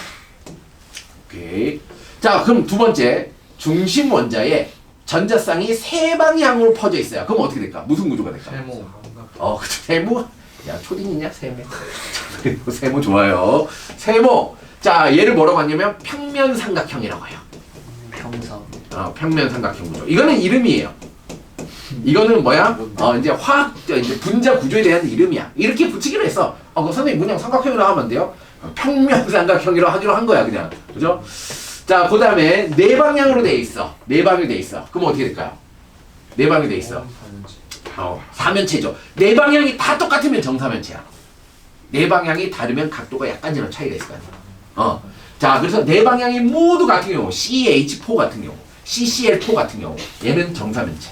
오케이. 자, 그럼 두 번째. 중심 원자에 전자쌍이 세 방향으로 퍼져 있어요. 그럼 어떻게 될까? 무슨 구조가 될까? 세모. 그쵸. 세모? 야, 초딩이냐? 세모. 세모 좋아요. 세모. 자, 얘를 뭐라고 하냐면 평면 삼각형이라고 해요. 평성. 평면 삼각형 구조. 이거는 이름이에요. 이거는 뭐야? 이제 이제 분자 구조에 대한 이름이야. 이렇게 붙이기로 했어. 그 선생님 그냥 삼각형이라고 하면 안 돼요? 평면 삼각형이라고 하기로 한 거야, 그냥. 그죠? 자, 그 다음에 네 방향으로 돼 있어. 네 방향이 돼 있어. 그럼 어떻게 될까요? 네 방향이 돼 있어. 사면체죠. 네 방향이 다 똑같으면 정사면체야. 네 방향이 다르면 각도가 약간이라도 차이가 있을 거 아니야. 자, 그래서 네 방향이 모두 같은 경우, CH4 같은 경우, CCl4 같은 경우, 얘는 정사면체.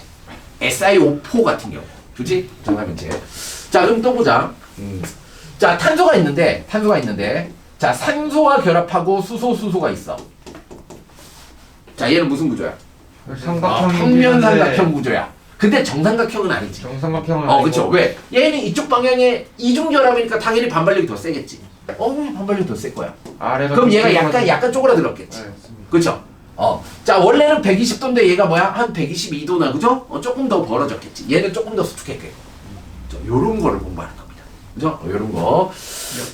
SiO4 같은 경우, 좋지? 정사면체. 자, 그럼 또 보자. 자, 탄소가 있는데, 자, 산소와 결합하고 수소가 있어. 자, 얘는 무슨 구조야? 삼각형. 평면 삼각형 구조야. 근데 정삼각형은 아니지. 정삼각형은 그쵸. 왜? 얘는 이쪽 방향에 이중결합이니까 당연히 반발력이 더 세겠지. 반발력이 더 셀 거야. 그럼 얘가 약간 쪼그라들었겠지. 네, 그쵸? 자, 원래는 120도인데 얘가 뭐야? 한 122도나, 그죠? 조금 더 벌어졌겠지. 얘는 조금 더 수축했겠고. 요런 거를 공부하는 겁니다. 그죠? 요런 거.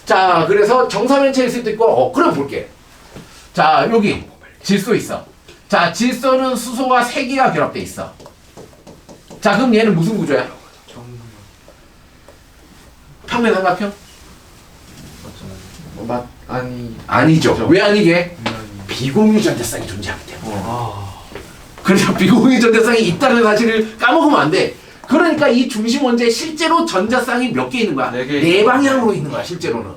자, 그래서 정사면체일 수도 있고, 그럼 볼게. 자, 여기 질소 있어. 자, 질소는 수소와 세기가 결합돼 있어. 자, 그럼 얘는 무슨 구조야? 평면 삼각형? 아니죠. 그렇죠. 왜 아니게? 비공유 전자쌍이 존재하기 때문에. 그래서 비공유 전자쌍이 있다는 사실을 까먹으면 안 돼. 그러니까 이 중심 원자에 실제로 전자쌍이 몇 개 있는 거야? 네 방향으로 있는 거야, 실제로는.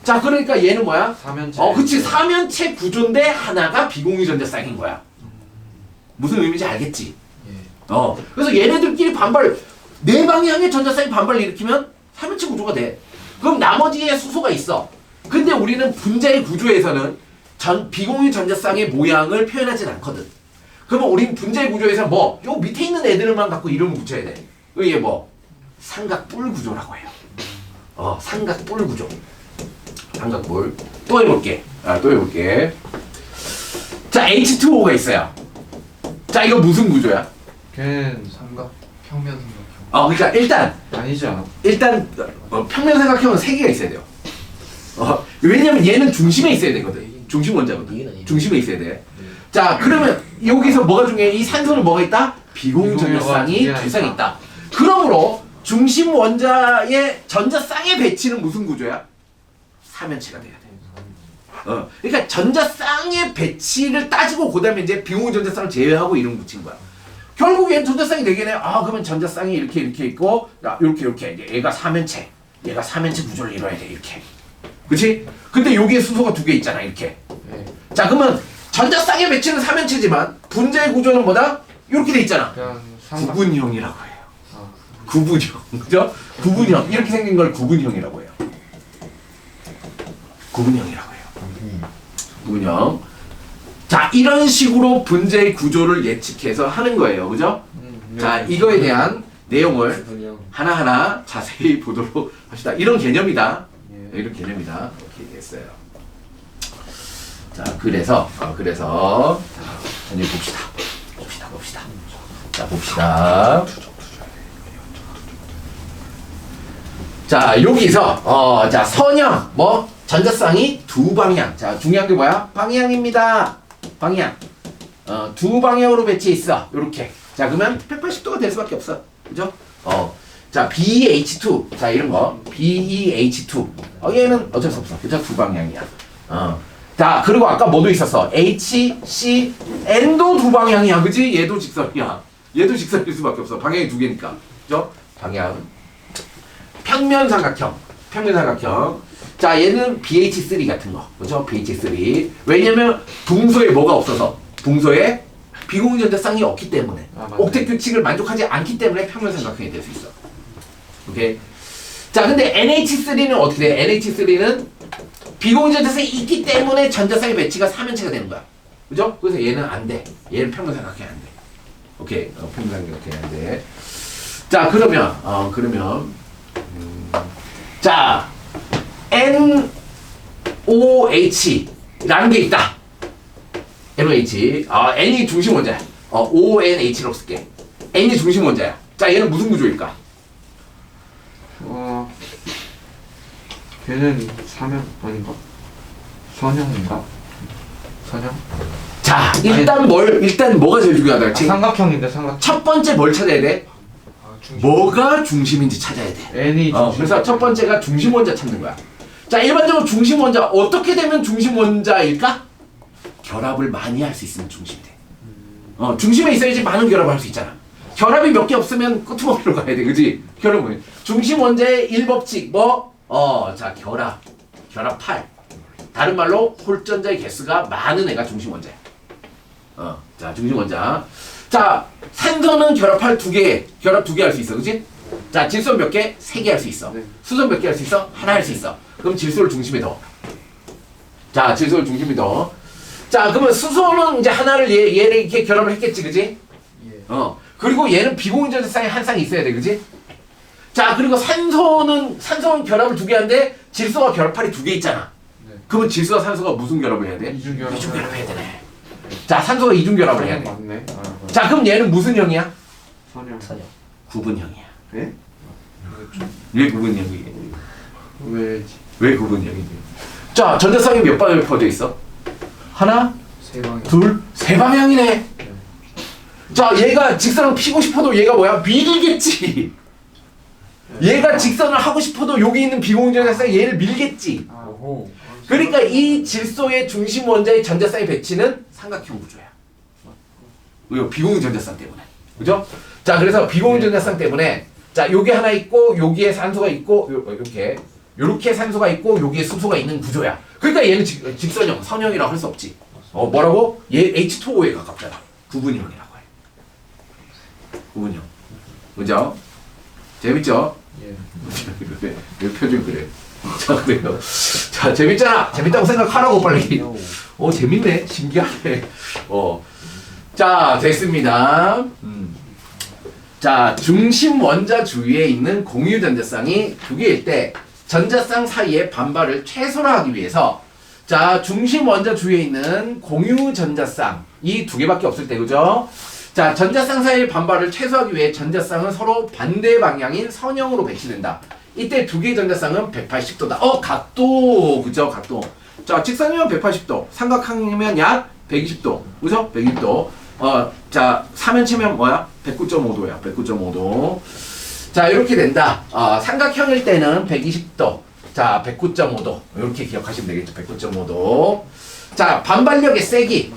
자, 그러니까 얘는 뭐야? 사면체. 그치. 사면체 구조인데 하나가 비공유 전자쌍인 거야. 무슨 의미인지 알겠지? 그래서 얘네들끼리 네 방향의 전자쌍이 반발을 일으키면 사면체 구조가 돼. 그럼 나머지에 수소가 있어. 근데 우리는 분자의 구조에서는 비공유 전자쌍의 모양을 표현하진 않거든. 그러면 우린 분자의 구조에서 요 밑에 있는 애들만 갖고 이름을 붙여야 돼. 이게 삼각뿔 구조라고 해요. 삼각뿔 구조. 삼각뿔. 또 해볼게. 자, H2O가 있어요. 자, 이거 무슨 구조야? 걔는 평면 삼각형. 그러니까 아니지 않아? 일단 평면 삼각형은 세 개가 있어야 돼요. 왜냐면 얘는 중심에 있어야 되거든. 중심 원자거든. 중심에 있어야 돼. 자, 그러면 여기서 뭐가 중요해? 이 산소는 뭐가 있다? 비공유 전자쌍이 두 쌍 있다. 그러므로 중심 원자의 전자쌍의 배치는 무슨 구조야? 사면체가 돼야 돼. 그러니까 전자쌍의 배치를 따지고 그다음에 이제 비공유 전자쌍을 제외하고 이름 붙인 거야. 결국 얘는 전자쌍이 4개네. 그러면 전자쌍이 이렇게 있고, 이렇게 이제 얘가 사면체 구조를 이뤄야 돼, 이렇게. 그치? 근데 여기에 수소가 2개 있잖아, 이렇게. 자, 그러면 전자쌍의 배치는 사면체지만 분자의 구조는 뭐다? 이렇게 돼 있잖아. 구분형이라고 해요. 구분형, 그죠? 구분형. 이렇게 생긴 걸 구분형이라고 해요. 구분형. 자, 이런 식으로 분자의 구조를 예측해서 하는 거예요. 그죠? 자, 이거에 대한 내용을 하나하나 자세히 보도록 합시다. 이런 개념이다. 이런 개념이다. 이렇게 됐어요. 자, 그래서 천천히 봅시다. 자, 봅시다. 자, 여기서 자, 선형 전자쌍이 두 방향. 자, 중요한 게 뭐야? 방향입니다. 방향. 두 방향으로 배치해 있어. 요렇게. 자, 그러면 180도가 될 수밖에 없어. 그죠? 자, BH2. 자, 이런 거. BEH2. 얘는 어쩔 수 없어. 그죠? 두 방향이야. 자, 그리고 아까 뭐도 있었어? HCN도 두 방향이야. 그지? 얘도 직선이야. 얘도 직선일 수밖에 없어. 방향이 두 개니까. 그죠? 방향. 평면 삼각형. 자, 얘는 BH3 같은 거. 그죠? BH3. 왜냐면 붕소에 뭐가 없어서? 붕소에 비공유 전자쌍이 없기 때문에 아, 맞네. 옥텟 규칙을 만족하지 않기 때문에 평면삼각형이 될 수 있어. 오케이. 자, 근데 NH3는 어떻게 돼? NH3는 비공유 전자쌍이 있기 때문에 전자쌍의 배치가 3면체가 되는 거야. 그죠? 그래서 얘는 안 돼. 얘는 평면삼각형이 안 돼. 오케이. 평면삼각형이 안 돼. 자, 그러면 자, NOH라는 게 있다. NOH. N이 중심 원자야. ONH로 쓸게. N이 중심 원자야. 자, 얘는 무슨 구조일까? 걔는 사면 아닌가? 선형인가? 선형? 자, 일단 뭐가 제일 중요하다. 지금 삼각형인데 삼각. 첫 번째 뭘 찾아야 돼? 중심. 뭐가 중심인지 찾아야 돼. N이 중심. 그래서 첫 번째가 중심 원자 찾는 거야. 자, 일반적으로 중심 원자 어떻게 되면 중심 원자일까? 결합을 많이 할 수 있으면 중심이 돼. 중심에 있어야지 많은 결합을 할 수 있잖아. 결합이 몇 개 없으면 끄트머리로 가야 돼, 그지? 결합은 중심 원자의 1법칙 자, 결합 8. 다른 말로 홀전자의 개수가 많은 애가 중심 원자야. 자, 중심 원자. 자, 산소는 결합 2개 할 수 있어, 그지? 자, 질소 몇 개? 3개 할 수 있어. 네. 수소 몇 개 할 수 있어? 하나 할 수 있어. 그럼 질소를 중심에 넣어. 자, 질소를 중심에 넣어. 자, 그러면 수소는 이제 하나를 얘를 이렇게 결합을 했겠지, 그지? 예. 그리고 얘는 비공유 전자쌍이 한 쌍이 있어야 돼, 그지? 자, 그리고 산소는 결합을 2개 하는데 질소가 결합팔이 2개 있잖아. 네. 그러면 질소와 산소가 무슨 결합을 해야 돼? 이중 결합. 이중 결합해야 되네. 자, 산소가 이중 결합을 해야 돼. 맞네. 자, 그럼 얘는 무슨 형이야? 선형. 선형. 구분형이야. 네? 왜 구분형이야? 왜지? 왜 구분형이지? 자, 전자쌍이 몇 방향에 퍼져 있어? 하나, 세 방향. 둘, 세 방향이네. 자, 얘가 직선을 피고 싶어도 얘가 뭐야? 밀겠지. 얘가 직선을 하고 싶어도 여기 있는 비공유 전자쌍이 얘를 밀겠지. 오호. 그러니까 이 질소의 중심 원자의 전자쌍의 배치는 삼각형 구조야. 왜? 비공유 전자쌍 때문에. 그죠? 자, 그래서 비공유 전자쌍 때문에 자, 요게 하나 있고 여기에 산소가 있고 요렇게 산소가 있고 여기에 수소가 있는 구조야. 그러니까 얘는 직선형, 선형이라고 할 수 없지. 뭐라고? 얘 H2O에 가깝잖아. 구분형이라고 해. 구분형. 그죠? 재밌죠? 예. 왜 표정 그래? 자, 그래요. 자, 재밌잖아. 재밌다고 생각하라고 빨리. 재밌네. 신기하네. 자, 됐습니다. 자, 중심 원자 주위에 있는 공유 전자쌍이 2개일 때 전자쌍 사이의 반발을 최소화하기 위해서 자, 중심 원자 주위에 있는 공유 전자쌍 이 2개밖에 없을 때, 그죠? 자, 전자쌍 사이의 반발을 최소화하기 위해 전자쌍은 서로 반대 방향인 선형으로 배치된다. 이때 2개의 전자쌍은 180도다. 각도, 그죠? 각도. 자, 직선이면 180도, 삼각형이면 약 120도, 그죠? 120도. 자, 삼면체면 뭐야? 109.5도야. 109.5도. 자, 이렇게 된다. 삼각형일 때는 120도. 자, 109.5도. 이렇게 기억하시면 되겠죠. 109.5도. 자, 반발력의 세기.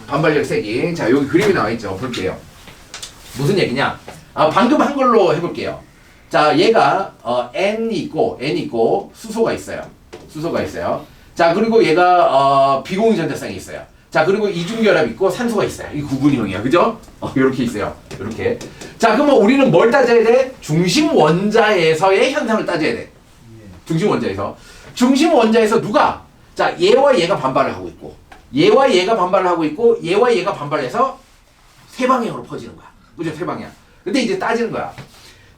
자, 여기 그림이 나와 있죠. 볼게요. 무슨 얘기냐? 방금 한 걸로 해볼게요. 자, 얘가 N이 있고 수소가 있어요. 자, 그리고 얘가 비공유 전자쌍이 있어요. 자, 그리고 이중결합 있고 산소가 있어요. 이 구분형이야, 그죠? 이렇게 있어요. 이렇게. 자, 그러면 우리는 뭘 따져야 돼? 중심 원자에서의 현상을 따져야 돼. 중심 원자에서 누가? 자, 얘와 얘가 반발을 하고 있고, 얘와 얘가 반발을 하고 있고, 얘와 얘가 반발해서 세 방향으로 퍼지는 거야. 그죠? 세 방향. 근데 이제 따지는 거야.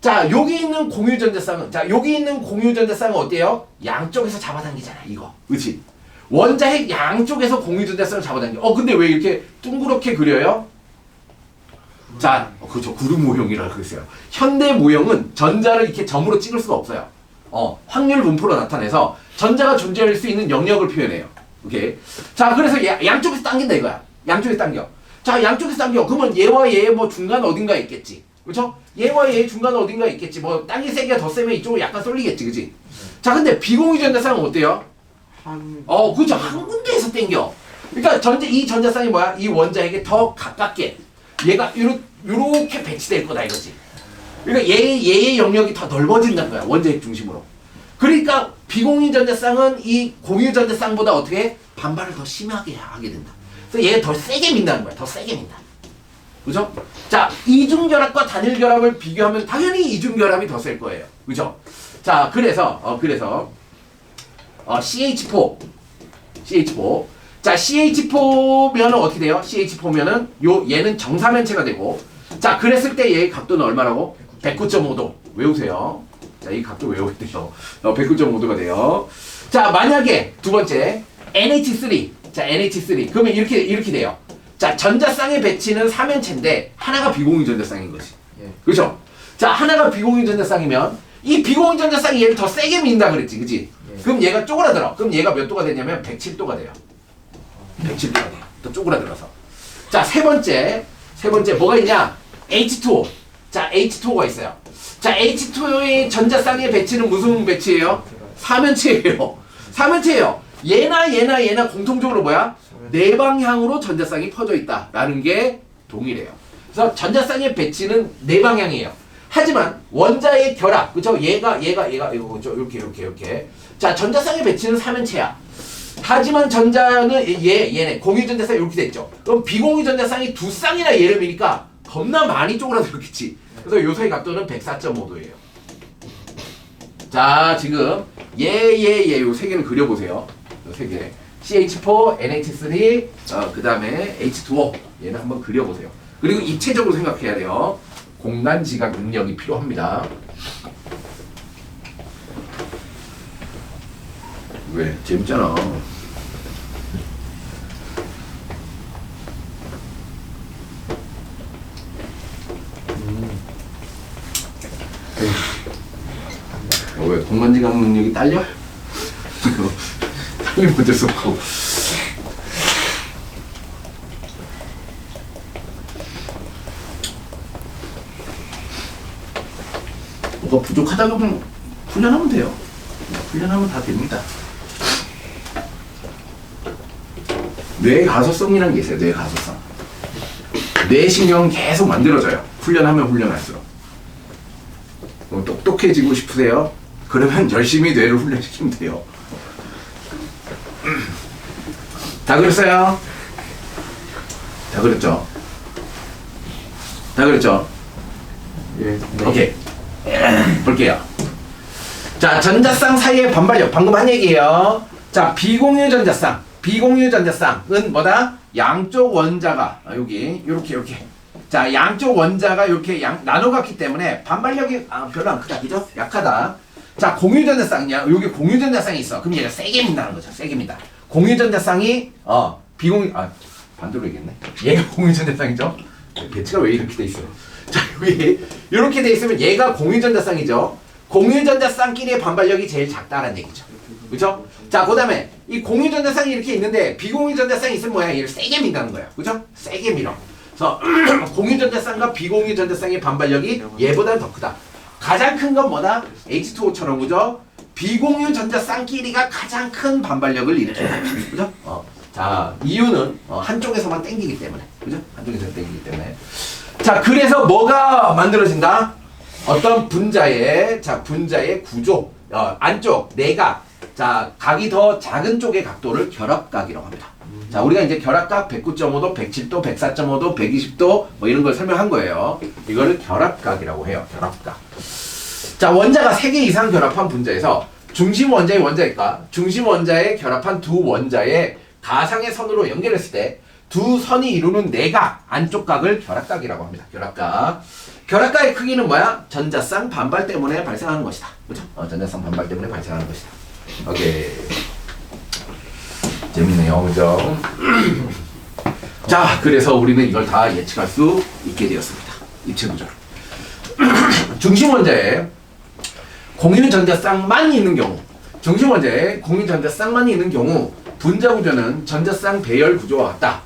자, 여기 있는 공유 전자쌍은 어때요? 양쪽에서 잡아당기잖아, 이거. 그치? 원자핵 양쪽에서 공유 전자쌍을 잡아당겨. 근데 왜 이렇게 둥그렇게 그려요? 자, 그렇죠. 구름 모형이라고 그랬어요. 현대 모형은 전자를 이렇게 점으로 찍을 수가 없어요. 확률 분포로 나타내서 전자가 존재할 수 있는 영역을 표현해요. 오케이. 자, 그래서 양쪽에서 당긴다 이거야. 양쪽에서 당겨. 자, 양쪽에서 당겨. 그러면 얘와 얘의 뭐 중간 어딘가에 있겠지. 그렇죠? 얘와 얘의 중간 어딘가에 있겠지. 뭐 당긴 세기가 더 세면 이쪽으로 약간 쏠리겠지, 그지? 자, 근데 비공유 전자쌍은 어때요? 그죠. 한 군데에서 당겨. 그러니까 이 전자쌍이 뭐야? 이 원자에게 더 가깝게 얘가 요렇게 배치될 거다 이거지. 그러니까 얘의 영역이 더 넓어진다는 거야. 원자핵 중심으로. 그러니까 비공유 전자쌍은 이 공유 전자쌍보다 어떻게 반발을 더 심하게 하게 된다. 그래서 얘가 더 세게 민다는 거야. 더 세게 민다. 그죠? 자, 이중결합과 단일결합을 비교하면 당연히 이중결합이 더 셀 거예요. 그죠? 자, 그래서 CH4. 자, CH4면은 어떻게 돼요? CH4면은 얘는 정사면체가 되고, 자, 그랬을 때 얘의 각도는 얼마라고? 109.5도. 외우세요. 자, 이 각도 외워야 돼요. 109.5도가 돼요. 자, 만약에 두 번째 NH3. 자, NH3. 그러면 이렇게 돼요. 자, 전자쌍의 배치는 사면체인데 하나가 비공유 전자쌍인 거지. 예. 그렇죠? 자, 하나가 비공유 전자쌍이면 이 비공유 전자쌍이 얘를 더 세게 민다 그랬지. 그지? 예. 그럼 얘가 쪼그라들어. 그럼 얘가 몇 도가 되냐면 107도가 돼요. 107도가 돼요. 또 쪼그라들어서. 자, 세 번째 뭐가 있냐? H2O. 자, H2O가 있어요. 자, H2O의 전자쌍의 배치는 무슨 배치예요? 사면체예요. 사면체예요. 얘나 공통적으로 뭐야? 네 방향으로 전자쌍이 퍼져 있다라는 게 동일해요. 그래서 전자쌍의 배치는 네 방향이에요. 하지만 원자의 결합, 그쵸? 얘가 그쵸? 이렇게. 자, 전자쌍의 배치는 사면체야. 하지만 전자는 얘네 공유 전자쌍이 이렇게 됐죠. 그럼 비공유 전자쌍이 두 쌍이나 얘를 미니까 겁나 많이 쪼그라들었겠지. 그래서 요소의 각도는 104.5도예요. 자, 지금 요 세 개는 그려보세요. 요 세 개. CH4, NH3, 그 다음에 H2O. 얘는 한번 그려보세요. 그리고 입체적으로 생각해야 돼요. 공간 지각 능력이 필요합니다. 왜? 재밌잖아. 왜? 공간 지각 능력이 딸려? 딸리면 어쩔 수 없고. 뭐가 부족하다 그러면 훈련하면 돼요. 훈련하면 다 됩니다. 뇌 가소성이라는 게 있어요. 뇌 가소성. 뇌신경은 계속 만들어져요. 훈련하면 훈련할수록. 똑똑해지고 싶으세요? 그러면 열심히 뇌를 훈련시키면 돼요. 다 그랬어요? 다 그랬죠? 다 그랬죠? 예. 네. 오케이. 볼게요. 자, 전자쌍 사이의 반발력. 방금 한 얘기예요. 자, 비공유 전자쌍은 뭐다? 양쪽 원자가 여기 이렇게. 자, 양쪽 원자가 이렇게 나눠갔기 때문에 반발력이 별로 안 크다. 그죠? 약하다. 자, 공유 전자쌍이야. 여기 공유 전자쌍이 있어. 그럼 얘가 세게 민다는 거죠. 세게 민다. 공유 전자쌍이 비공유 반대로 얘기했네. 얘가 공유 전자쌍이죠. 배치가 왜 이렇게 돼 있어? 자, 여기 이렇게 돼 있으면 얘가 공유 전자쌍이죠. 공유 전자쌍끼리의 반발력이 제일 작다는 얘기죠. 그죠? 자, 그다음에 이 공유 전자쌍이 이렇게 있는데 비공유 전자쌍이 있으면 뭐야? 얘를 세게 민다는 거야. 그죠? 세게 밀어. 그래서 공유 전자쌍과 비공유 전자쌍의 반발력이 얘보다 더 크다. 가장 큰 건 뭐다? H2O처럼 그죠? 비공유 전자쌍끼리가 가장 큰 반발력을 일으킨다. 그죠? 자, 이유는 한쪽에서만 땡기기 때문에. 그죠? 한쪽에서 땡기기 때문에. 자, 그래서 뭐가 만들어진다? 어떤 분자의 구조, 안쪽 내각, 자, 각이 더 작은 쪽의 각도를 결합각이라고 합니다. 자, 우리가 이제 결합각 109.5도, 107도, 104.5도, 120도 뭐 이런 걸 설명한 거예요. 이거를 결합각이라고 해요. 결합각. 자, 원자가 3개 이상 결합한 분자에서 중심 원자의 원자일까? 중심 원자에 결합한 두 원자의 가상의 선으로 연결했을 때 두 선이 이루는 내각, 안쪽 각을 결합각이라고 합니다. 결합각. 결합각의 크기는 뭐야? 전자쌍 반발 때문에 발생하는 것이다. 그렇죠? 전자쌍 반발 때문에 발생하는 것이다. 오케이. 재밌네요. 그죠? 자, 그래서 우리는 이걸 다 예측할 수 있게 되었습니다. 입체 구조를. 중심 원자에 공유 전자쌍만 있는 경우, 중심 원자에 공유 전자쌍만 있는 경우 분자 구조는 전자쌍 배열 구조와 같다.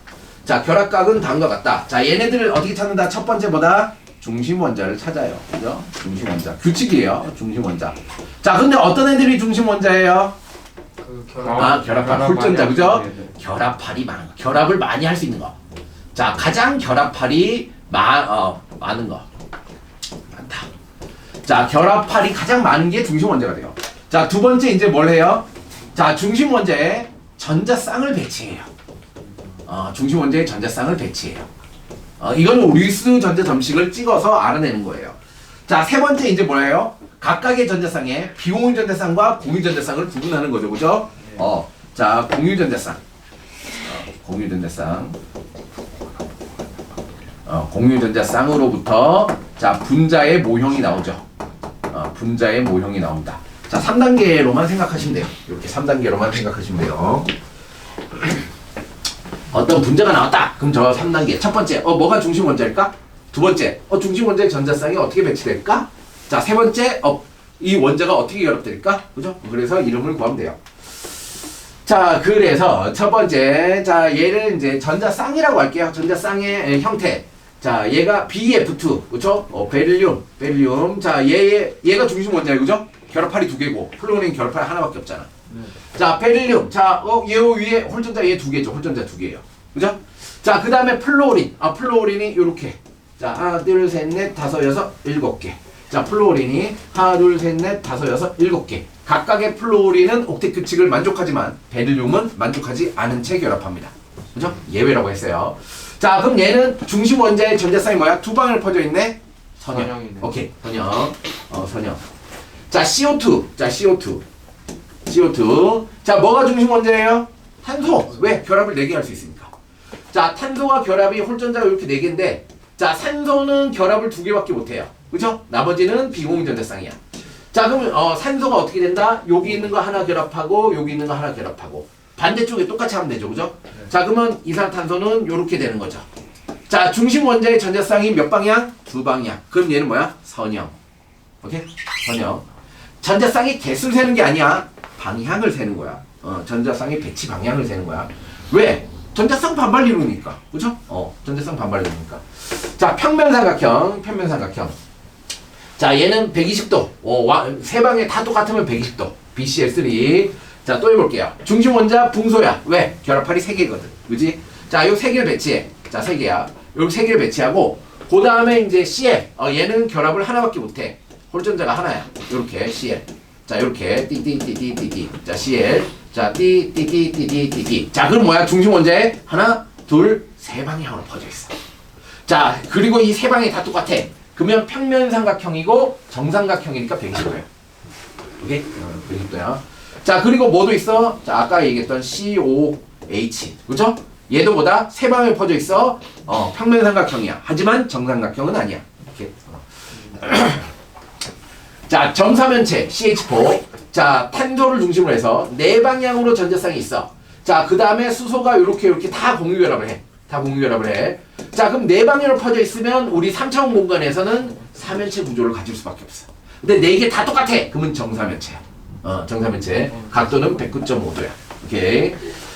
자, 결합각은 다음과 같다. 자, 얘네들을 어떻게 찾는다? 첫 번째 뭐다? 중심 원자를 찾아요. 그죠? 중심 원자. 규칙이에요. 중심 원자. 자, 근데 어떤 애들이 중심 원자예요? 결합할 홀전자. 그죠? 결합할이 많은 거. 결합을 많이 할 수 있는 거. 자, 가장 결합할이 많은 거. 많다. 자, 결합할이 가장 많은 게 중심 원자가 돼요. 자, 두 번째 이제 뭘 해요? 자, 중심 원자에 전자쌍을 배치해요. 중심 원자에 전자쌍을 배치해요. 이거는 루이스 전자 점식을 찍어서 알아내는 거예요. 자, 세 번째 이제 뭐예요? 각각의 전자쌍에 비공유 전자쌍과 공유 전자쌍을 구분하는 거죠, 그죠? 자, 공유 전자쌍. 공유 전자쌍. 공유 전자쌍으로부터 자, 분자의 모형이 나오죠. 분자의 모형이 나옵니다. 자, 3단계로만 생각하시면 돼요. 이렇게 3단계로만 생각하시면 돼요. 어떤 분자가 나왔다. 그럼 저 3단계. 첫 번째, 뭐가 중심 원자일까? 두 번째, 중심 원자의 전자쌍이 어떻게 배치될까? 자, 세 번째, 이 원자가 어떻게 결합될까? 그죠? 그래서 이름을 구하면 돼요. 자, 그래서 첫 번째, 자, 얘를 이제 전자쌍이라고 할게요. 전자쌍의 형태. 자, 얘가 BF2, 그쵸? 베릴륨. 자, 얘가 중심 원자예요, 그죠? 결합팔이 두 개고, 플루오린 결합팔이 하나밖에 없잖아. 자, 베릴륨. 자, 얘 위에 홀전자 얘 두 개죠. 홀전자 두 개예요. 그죠? 자, 그 다음에 플루오린. 플루오린이 요렇게. 자, 하나, 둘, 셋, 넷, 다섯, 여섯, 일곱 개. 자, 플루오린이 하나, 둘, 셋, 넷, 다섯, 여섯, 일곱 개. 각각의 플루오린은 옥텟 규칙을 만족하지만 베릴륨은 만족하지 않은 채 결합합니다. 그죠? 예외라고 했어요. 자, 그럼 얘는 중심 원자의 전자쌍이 뭐야? 두 방울 퍼져 있네? 선형. 선형이네. 오케이, 선형. 선형. 자, CO2. 자, CO2. 자, 뭐가 중심 원자예요? 탄소. 왜? 결합을 4개 할 수 있으니까. 자, 탄소와 결합이 홀전자가 이렇게 4개인데, 자, 산소는 결합을 2개밖에 못해요. 그죠? 나머지는 비공유 전자쌍이야. 자, 그럼 산소가 어떻게 된다? 여기 있는 거 하나 결합하고 여기 있는 거 하나 결합하고 반대쪽에 똑같이 하면 되죠. 그죠? 자, 그러면 이산화탄소는 요렇게 되는 거죠. 자, 중심 원자의 전자쌍이 몇 방향? 2방향. 그럼 얘는 뭐야? 선형. 오케이? 선형. 전자쌍이 개수를 세는 게 아니야. 방향을 세는 거야. 전자쌍의 배치 방향을 세는 거야. 왜? 전자쌍 반발 이루니까. 그죠? 전자쌍 반발 이루니까. 자, 평면삼각형. 자, 얘는 120도. 세 방에 다 똑같으면 120도. BCl3. 자, 또 해볼게요. 중심 원자 붕소야. 왜? 결합팔이 3개거든. 그지? 자, 요 3개를 배치해. 자, 3개야. 요 3개를 배치하고, 그 다음에 이제 Cl. 얘는 결합을 하나밖에 못해. 홀전자가 하나야. 요렇게 Cl. 자, 요렇게 띠띠띠띠띠띠. 자, Cl. 자, 띠띠띠띠띠띠. 자, 그럼 뭐야? 중심 원자에 하나, 둘, 세 방향으로 퍼져 있어. 자, 그리고 이 세 방이 다 똑같아. 그러면 평면삼각형이고 정삼각형이니까 120도야. 오케이? 120도야. 자, 그리고 뭐도 있어? 자, 아까 얘기했던 COH. 그죠? 얘도 보다 세 방에 퍼져 있어. 평면삼각형이야. 하지만 정삼각형은 아니야. 이렇게. 자, 정사면체 CH4. 자, 탄소를 중심으로 해서 네 방향으로 전자쌍이 있어. 자, 그 다음에 수소가 이렇게 다 공유결합을 해. 자, 그럼 네 방향으로 퍼져 있으면 우리 3차원 공간에서는 사면체 구조를 가질 수밖에 없어. 근데 네 개 다 똑같아. 그러면 정사면체야. 정사면체. 각도는 109.5도야. 오케이.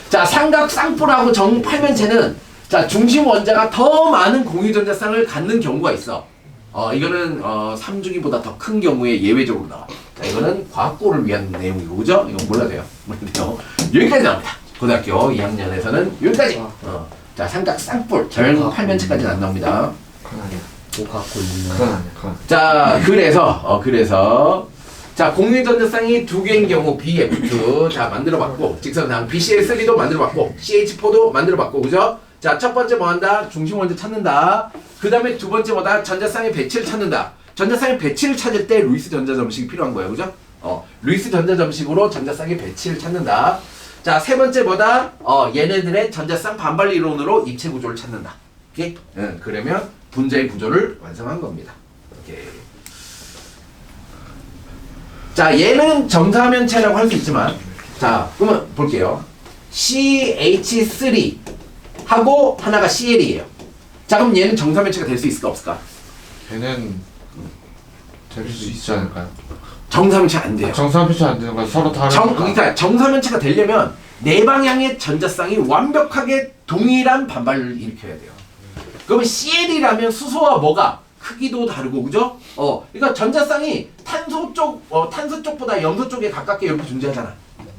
자, 삼각 쌍뿔하고 정팔면체는 자, 중심 원자가 더 많은 공유 전자쌍을 갖는 경우가 있어. 이거는 3주기보다 더 큰 경우에 예외적으로 나와. 자, 이거는 과학고를 위한 내용이고, 그죠? 이건 몰라도 돼요. 여기까지 나옵니다. 고등학교 2학년에서는 여기까지. 자, 삼각 쌍뿔 정팔면체까지는 안 나옵니다. 그건 아니야. 뭐 갖고 있는. 그건 아니야. 그건. 자, 그래서 자, 공유 전자쌍이 두 개인 경우 BF2 자, 만들어봤고, 직선상 BCl3도 만들어봤고, CH4도 만들어봤고, 그죠? 자, 첫 번째 뭐 한다? 중심 원자 찾는다. 그 다음에 두 번째 뭐다? 전자쌍의 배치를 찾는다. 전자쌍의 배치를 찾을 때 루이스 전자 점식이 필요한 거예요, 그죠? 루이스 전자 점식으로 전자쌍의 배치를 찾는다. 자, 세 번째 뭐다? 얘네들의 전자쌍 반발 이론으로 입체 구조를 찾는다. 오케이? 그러면 분자의 구조를 완성한 겁니다. 오케이. 자, 얘는 정사면체라고 할 수 있지만, 자, 그러면 볼게요. CH3 하고 하나가 CL이에요. 자, 그럼 얘는 정사면체가 될 수 있을까 없을까? 걔는 될 수 있지 않을까요? 정사면체 안 돼요. 정사면체 안 되는 거야. 서로 다른. 그러니까 정사면체가 되려면 네 방향의 전자쌍이 완벽하게 동일한 반발을 일으켜야 돼요. 그러면 CL이라면 수소와 뭐가 크기도 다르고, 그죠? 그러니까 전자쌍이 탄소 쪽보다 염소 쪽에 가깝게 이렇게 존재하잖아.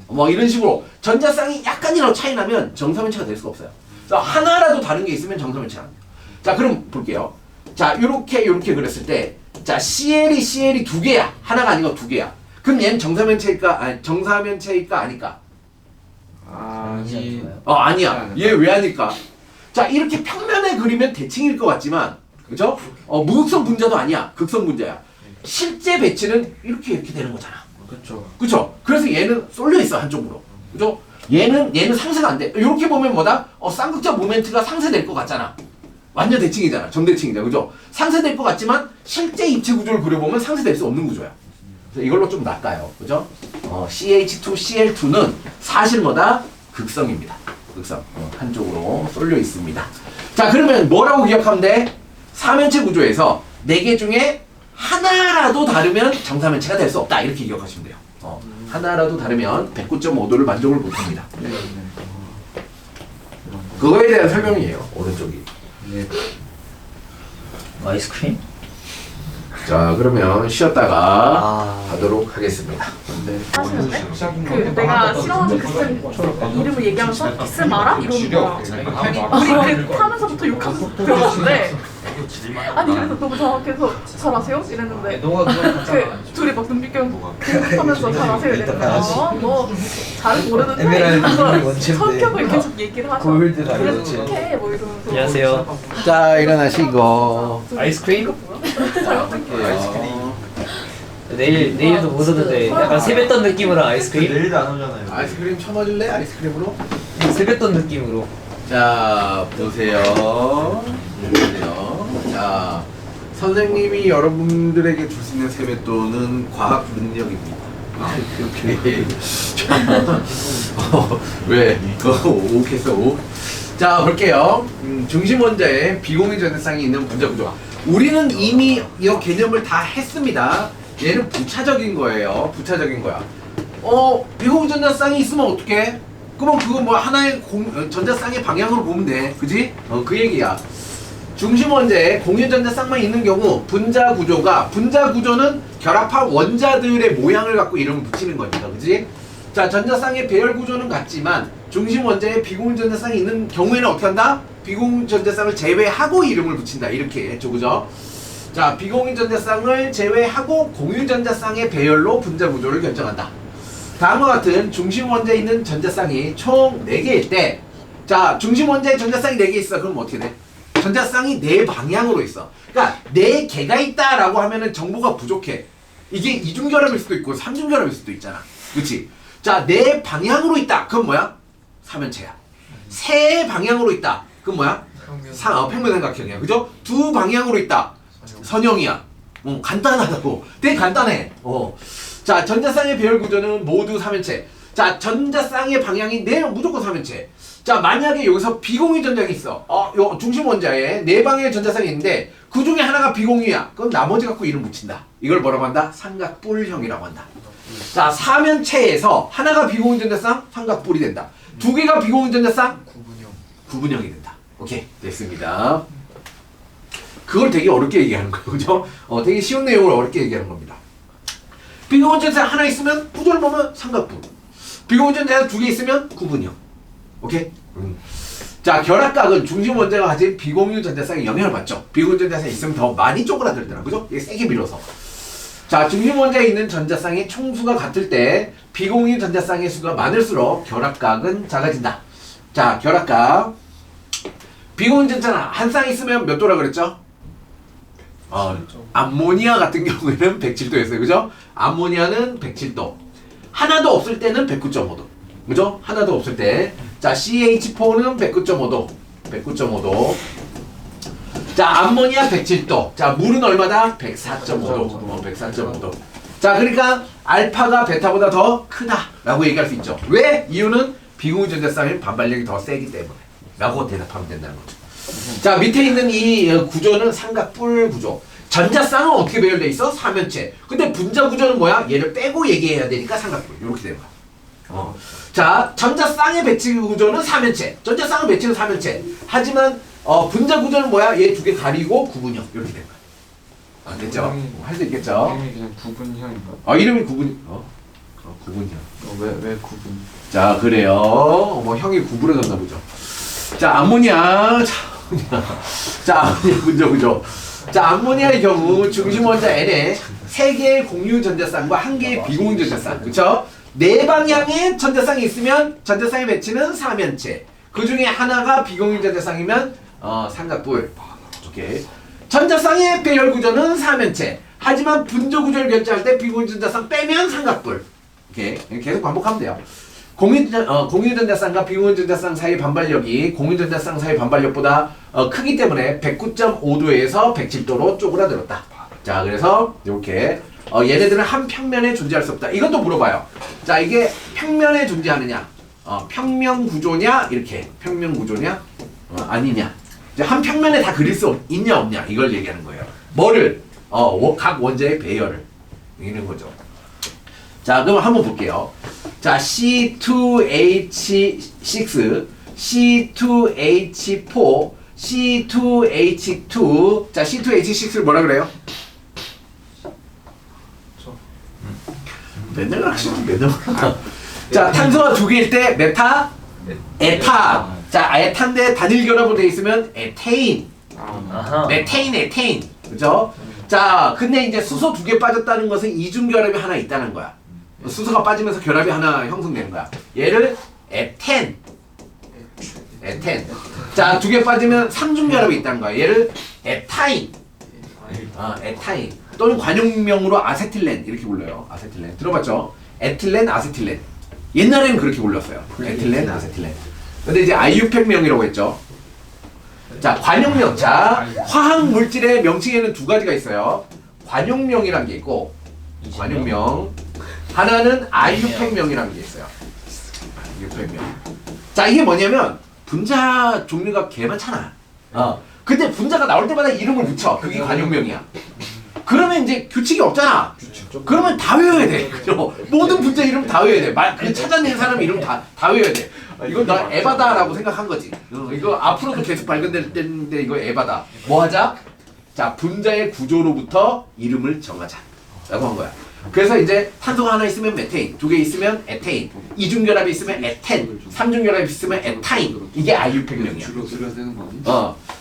뭐 이런 식으로 전자쌍이 약간이라도 차이 나면 정사면체가 될 수가 없어요. 그래서 하나라도 다른 게 있으면 정사면체가 안 돼요. 자, 그럼 볼게요. 자, 요렇게 그렸을 때, 자, CL이 두 개야. 하나가 아니고 두 개야. 그럼 얘는 정사면체일까? 정사면체일까? 아닐까? 아니. 아니야. 얘 왜 아닐까? 자, 이렇게 평면에 한눈에 그리면 대칭일 것 같지만, 그죠? 무극성 분자도 아니야. 극성 분자야. 실제 배치는 이렇게 되는 거잖아. 그쵸. 그쵸? 그래서 얘는 쏠려 있어, 한쪽으로. 그죠? 얘는 상쇄가 안 돼. 이렇게 보면 뭐다? 쌍극적 모멘트가 상쇄될 것 같잖아. 완전 대칭이잖아. 정대칭이잖아. 그죠? 상쇄될 것 같지만 실제 입체 구조를 그려보면 상쇄될 수 없는 구조야. 그래서 이걸로 좀 낚아요. 그죠? CH2Cl2는 사실 뭐다? 극성입니다. 극성. 한쪽으로 쏠려 있습니다. 자, 그러면 뭐라고 기억하면 돼? 삼연체 구조에서 4개 중에 하나라도 다르면 정사면체가 될 수 없다. 이렇게 기억하시면 돼요. 하나라도 다르면 109.5도를 만족을 못합니다. 그거에 대한 설명이에요. 오른쪽이. 아이스크림? 자, 그러면 쉬었다가 아. 하도록 하겠습니다. 하시는데 그 내가 싫어하는 그 쌤 이름을 얘기하면서 쌤 알아? 이러는 거야. 우리 그 타면서부터 욕하면서 들어갔는데 아니 그래서 너무 정확해서 잘 아세요? 이랬는데 그 둘이 막 눈빛 교환 하면서 잘 아세요? 이랬는데 뭐 잘 모르는데 이러면서 성격을 계속 얘기를 하셔. 그래서 착해 뭐 이러면서 안녕하세요. 자, 일어나시고. 아이스크림? 잘못할게요. 내일도 못 오는데 약간 세뱃돈 느낌으로 아이스크림? 내일도 안 오잖아요. 아이스크림 쳐봐줄래? 아이스크림으로? 세뱃돈 느낌으로. 자, 보세요. 자, 선생님이 여러분들에게 줄 수 있는 세뱃돈은 과학 능력입니다. 그렇게. 왜? 오겠어, 오? 자, 볼게요. 중심 원자에 비공유 전대쌍이 있는 분자 구조. 우리는 이미 이 개념을 다 했습니다. 얘는 부차적인 거예요. 부차적인 거야. 비공유 전자쌍이 있으면 어떡해? 그러면 그거 뭐 하나의 전자쌍의 방향으로 보면 돼. 그지? 그 얘기야. 중심 원자에 공유 전자쌍만 있는 경우 분자 구조는 결합한 원자들의 모양을 갖고 이름을 붙이는 겁니다. 그지? 자, 전자쌍의 배열 구조는 같지만 중심 원자에 비공유 전자쌍이 있는 경우에는 어떻게 한다? 비공유 전자쌍을 제외하고 이름을 붙인다. 이렇게 했죠. 그죠? 자, 비공유 전자쌍을 제외하고 공유 전자쌍의 배열로 분자 구조를 결정한다. 다음과 같은 중심 원자에 있는 전자쌍이 총 4개일 때, 자, 중심 원자에 전자쌍이 4개 있어. 그럼 어떻게 돼? 전자쌍이 4방향으로 있어. 그러니까 4개가 있다라고 하면은 정보가 부족해. 이게 이중결합일 수도 있고 삼중결합일 수도 있잖아. 그렇지? 자, 4방향으로 있다. 그건 뭐야? 삼연체야. 3방향으로 있다. 그건 뭐야? 평면삼각형이야. 그죠? 2방향으로 있다. 선형이야. 간단하다고. 되게 간단해. 자, 전자쌍의 배열 구조는 모두 삼연체. 자, 전자쌍의 방향이 무조건 삼연체. 자, 만약에 여기서 비공유 전자가 있어. 요 중심 원자에 4방향의 전자쌍이 있는데 그 중에 하나가 비공유야. 그럼 나머지 갖고 이름 붙인다. 이걸 뭐라고 한다? 삼각뿔형이라고 한다. 자, 삼연체에서 하나가 비공유 전자쌍, 삼각뿔이 된다. 2개가 비공유 전자쌍, 구분형이 된다. 오케이, 됐습니다. 그걸 되게 어렵게 얘기하는 거예요. 그죠? 되게 쉬운 내용을 어렵게 얘기하는 겁니다. 비공유 전자쌍 하나 있으면 구조를 보면 삼각뿔. 비공유 전자쌍 2개 있으면 구분형. 오케이? 자, 결합각은 중심 원자가 가진 비공유 전자쌍에 영향을 받죠. 비공유 전자쌍이 있으면 더 많이 쪼그라들더라. 그죠? 이게 세게 밀어서. 자, 중심 원자에 있는 전자쌍의 총수가 같을 때 비공유 전자쌍의 수가 많을수록 결합각은 작아진다. 자, 결합각. 비공유 전자쌍 한 쌍 있으면 몇 도라 그랬죠? 암모니아 같은 경우에는 107도였어요. 그죠? 암모니아는 107도. 하나도 없을 때는 109.5도. 그죠? 하나도 없을 때. 자, CH4는 109.5도. 109.5도. 자, 암모니아 107도. 자, 물은 얼마다? 104.5도. 104.5도. 자, 그러니까 알파가 베타보다 더 크다라고 얘기할 수 있죠. 왜? 이유는 비공유 전자쌍의 반발력이 더 세기 때문에. 라고 대답하면 된다는 거죠. 자, 밑에 있는 이 구조는 삼각뿔 구조. 전자쌍은 어떻게 배열돼 있어? 삼연체. 근데 분자 구조는 뭐야? 얘를 빼고 얘기해야 되니까 삼각뿔. 이렇게 되는 거야. 자, 전자쌍의 배치 구조는 삼연체. 전자쌍의 배치는 삼연체. 하지만 분자 구조는 뭐야? 얘 2개 가리고 구분형. 이렇게 되는 거야. 됐죠? 할 수 있겠죠? 이름이 그냥 구분형인가? 이름이 구분형. 왜 구분? 자, 그래요. 형이 구부러졌나 보죠. 자, 암모니아. 자, 암모니아 분자 구조. 자, 암모니아의 경우 중심 원자 N에 3개의 공유 전자쌍과 1개의 비공유 전자쌍. 그쵸? 4방향의 전자쌍이 있으면 전자쌍의 배치는 삼연체. 그 중에 하나가 비공유 전자쌍이면 삼각뿔. 오케이. 전자쌍의 배열 구조는 사면체. 하지만 분조 구조를 결정할 때 비공유전자쌍 빼면 삼각뿔. 오케이. 계속 반복하면 돼요. 공유전자쌍과 비공유전자쌍 사이 반발력이 공유전자쌍 사이 반발력보다 크기 때문에 109.5도에서 107도로 쪼그라들었다. 자, 그래서 이렇게 얘네들은 한 평면에 존재할 수 없다. 이것도 물어봐요. 자, 이게 평면에 존재하느냐? 평면 구조냐? 이렇게 평면 구조냐? 아니냐? 이제 한 평면에 다 그릴 수 있냐 없냐? 이걸 얘기하는 거예요. 뭐를? 각 원자의 배열을 이런 거죠. 자, 그럼 한번 볼게요. 자, C2H6, C2H4, C2H2. 자, C2H6를 뭐라 그래요? 맨날 학습 맨날. 자, 탄소가 두 개일 때 메타, 에타. 자, 에탄데 단일 결합으로 돼 있으면 에테인. 아하. 메테인, 에테인. 그죠? 자, 근데 이제 수소 두 개 빠졌다는 것은 이중 결합이 하나 있다는 거야. 수소가 빠지면서 결합이 하나 형성되는 거야. 얘를 에텐. 자, 두 개 빠지면 삼중 결합이 있다는 거야. 얘를 에타인. 에타인. 또는 관용명으로 아세틸렌 이렇게 불러요. 아세틸렌. 들어봤죠? 에틸렌, 아세틸렌. 옛날에는 그렇게 불렀어요. 에틸렌, 아세틸렌. 근데 이제 아이유팩명이라고 했죠. 자, 관용명. 자, 화학 물질의 명칭에는 두 가지가 있어요. 관용명이라는 게 있고, 관용명. 하나는 아이유팩명이라는 게 있어요. 아이유팩명. 자, 이게 뭐냐면 분자 종류가 개 많잖아. 근데 분자가 나올 때마다 이름을 붙여. 그게 관용명이야. 그러면 이제 규칙이 없잖아. 그러면 다 외워야 돼. 그죠? 모든 분자 이름 다 외워야 돼. 그 찾아낸 사람 이름 다 외워야 돼. 이건 나 에바다라고 생각한 거지. 이거 앞으로도 계속 발견될 텐데 이거 에바다. 뭐 하자? 자, 분자의 구조로부터 이름을 정하자. 라고 한 거야. 그래서 이제 탄소가 하나 있으면 메테인, 두 개 있으면 에테인, 이중결합이 있으면 에텐, 삼중결합이 있으면 에타인. 이게 아이유팩명이야. 줄여야 되는 거 아니지?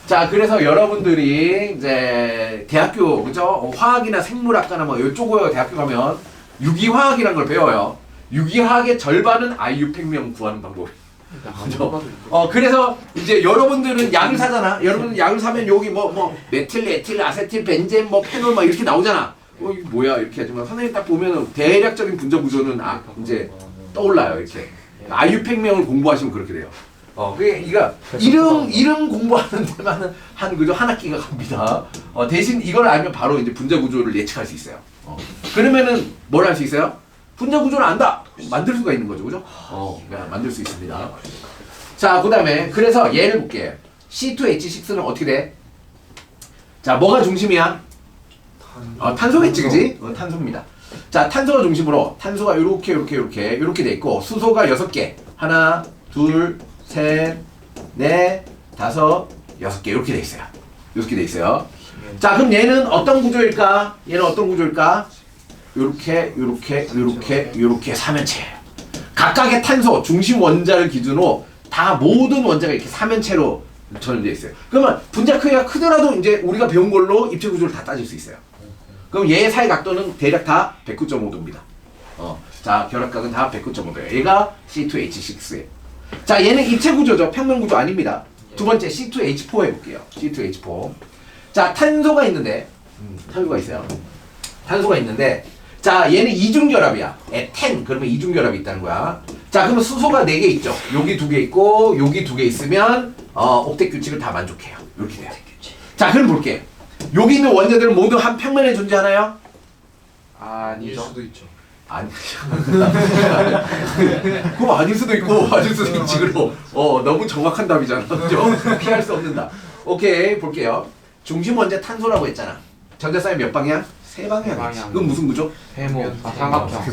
자, 그래서 여러분들이 이제 대학교, 그죠? 화학이나 생물학과나 뭐 이쪽으로 대학교 가면 유기화학이라는 걸 배워요. 유기화학의 절반은 아이유팩명 구하는 방법. 그죠? 그래서 이제 여러분들은 약을 사잖아. 여러분들 약을 사면 여기 뭐 메틸, 에틸, 아세틸, 벤젠, 뭐 페놀 막 이렇게 나오잖아. 이게 뭐야 이렇게 하지만 선생님 딱 보면은 대략적인 분자 구조는 이제 떠올라요. 이렇게 아이유팩명을 공부하시면 그렇게 돼요. 그러니까 이름 공부하는 데만 그죠 한 학기가 갑니다. 대신 이걸 알면 바로 이제 분자 구조를 예측할 수 있어요. 그러면은 뭘 할 수 있어요? 분자 구조를 안다. 만들 수가 있는 거죠, 그죠? 만들 수 있습니다. 자, 그다음에 그래서 얘를 볼게요. C2H6는 어떻게 돼? 자, 뭐가 중심이야? 탄소겠지, 그지? 탄소입니다. 자, 탄소가 중심으로 탄소가 이렇게 돼 있고 수소가 6개. 하나, 둘, 셋, 넷, 다섯, 6개 이렇게 돼 있어요. 이렇게 돼 있어요. 자, 그럼 얘는 어떤 구조일까? 이렇게 사면체예요. 각각의 탄소 중심 원자를 기준으로 다 모든 원자가 이렇게 사면체로 전되어 있어요. 그러면 분자 크기가 크더라도 이제 우리가 배운 걸로 입체 구조를 다 따질 수 있어요. 그럼 얘의 사이 각도는 대략 다 109.5도입니다. 자, 결합각은 다 109.5도예요. 얘가 C2H6예요. 자, 얘는 입체 구조죠. 평면 구조 아닙니다. 두 번째 C2H4 해볼게요. C2H4. 자, 탄소가 있는데 탄소가 있어요. 탄소가 있는데 자, 얘는 이중결합이야. 에텐. 그러면 이중결합이 있다는 거야. 자, 그러면 수소가 4개 있죠. 여기 2개 있고 여기 2개 있으면 옥텟 규칙을 다 만족해요. 이렇게 돼요. 자, 그럼 볼게요. 여기 있는 원자들은 모두 한 평면에 존재하나요? 아니죠. 수도 있죠. 아니. 그럼 아닐 수도 있고 맞을 수도 있지. 그럼 너무 정확한 답이잖아. 그죠? 피할 수 없는 답. 오케이, 볼게요. 중심 원자 탄소라고 했잖아. 전자쌍이 몇 방향? 3방향. 그건 무슨 구조? 세모. 삼각형.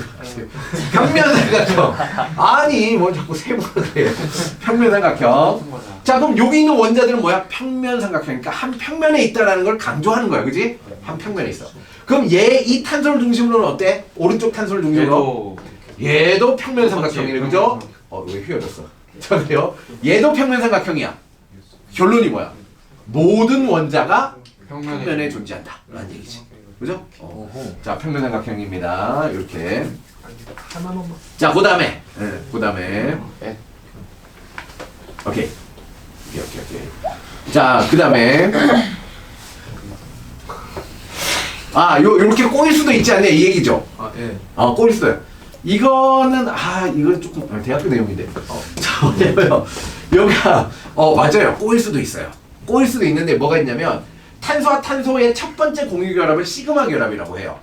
평면 삼각형. 아니, 뭐 자꾸 세모를 그래. 평면 삼각형. 자, 그럼 여기 있는 원자들은 뭐야? 평면 삼각형이니까 한 평면에 있다라는 걸 강조하는 거야, 그지? 한 평면에 있어. 그럼 이 탄소를 중심으로는 어때? 오른쪽 탄소를 중심으로? 얘도 평면 삼각형이네, 그죠? 왜 휘어졌어? 자, 그래요? 얘도 평면 삼각형이야. 결론이 뭐야? 모든 원자가 평면에 존재한다. 라는 얘기지. 그죠? 자, 평면 삼각형입니다. 이렇게. 자, 그 다음에. 오케이. 오케이. 자, 그 다음에. 요렇게 꼬일 수도 있지 않냐, 이 얘기죠? 예. 꼬일 수도. 이거는, 이건 조금, 대학교 내용인데. 자, 뭐냐면, 여기가, 맞아요. 꼬일 수도 있어요. 꼬일 수도 있는데 뭐가 있냐면, 탄소와 탄소의 첫 번째 공유 결합을 시그마 결합이라고 해요.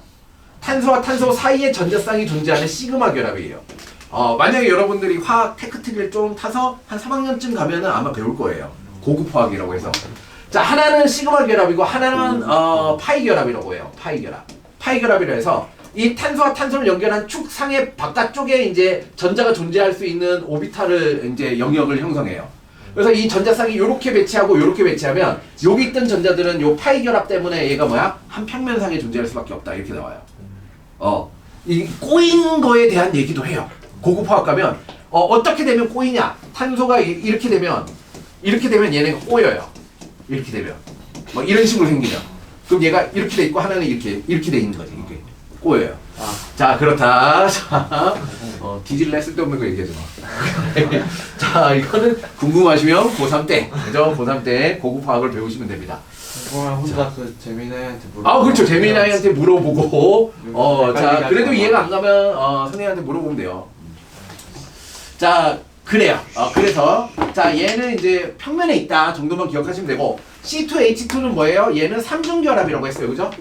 탄소와 탄소 사이에 전자쌍이 존재하는 시그마 결합이에요. 만약에 여러분들이 화학 테크트리를 좀 타서 한 3학년쯤 가면은 아마 배울 거예요. 고급 화학이라고 해서. 자, 하나는 시그마 결합이고 하나는 파이 결합이라고 해요. 파이 결합. 파이 결합이라 해서 이 탄소와 탄소를 연결한 축 상의 바깥쪽에 이제 전자가 존재할 수 있는 오비탈을 이제 영역을 형성해요. 그래서 이 전자쌍이 요렇게 배치하고 요렇게 배치하면 여기 있던 전자들은 요 파이 결합 때문에 얘가 뭐야? 한 평면상에 존재할 수밖에 없다. 이렇게 나와요. 이 꼬인 거에 대한 얘기도 해요. 고급 화학 가면 어떻게 되면 꼬이냐? 탄소가 이렇게 되면 얘네가 꼬여요. 이렇게 되면 뭐 이런 식으로 생기죠. 그럼 얘가 이렇게 돼 있고 하나는 이렇게 돼 있는 거지. 이렇게 꼬여요. 자, 그렇다. 자, 뒤질래 쓸데없는 거 얘기하지 마. 자, 이거는 궁금하시면 고3 때, 그죠? 고3 때 고급 화학을 배우시면 됩니다. 그거랑 혼자 그 재민이한테 물어보고. 그렇죠. 재민이한테 물어보고, 자, 빨리 그래도 하지 이해가 안 가면 선생님한테 물어보면 돼요. 자, 그래요. 그래서 자, 얘는 이제 평면에 있다 정도만 기억하시면 되고, C2H2는 뭐예요? 얘는 삼중결합이라고 했어요, 그죠?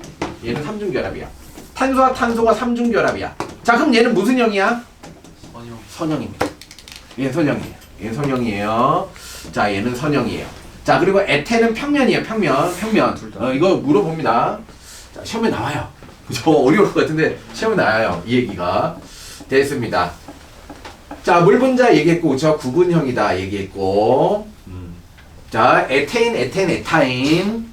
얘는 삼중결합이야. 탄소와 탄소가 삼중결합이야. 자, 그럼 얘는 무슨 형이야? 선형입니다. 얘는 선형이에요. 얘는 선형이에요. 자, 얘는 선형이에요. 자, 그리고 에테는 평면이에요. 평면. 이거 물어봅니다. 자, 시험에 나와요. 그죠? 어려울 것 같은데 시험에 나와요. 이 얘기가. 됐습니다. 자, 물분자 얘기했고, 그죠? 구분형이다 얘기했고. 자, 에테인, 에타인.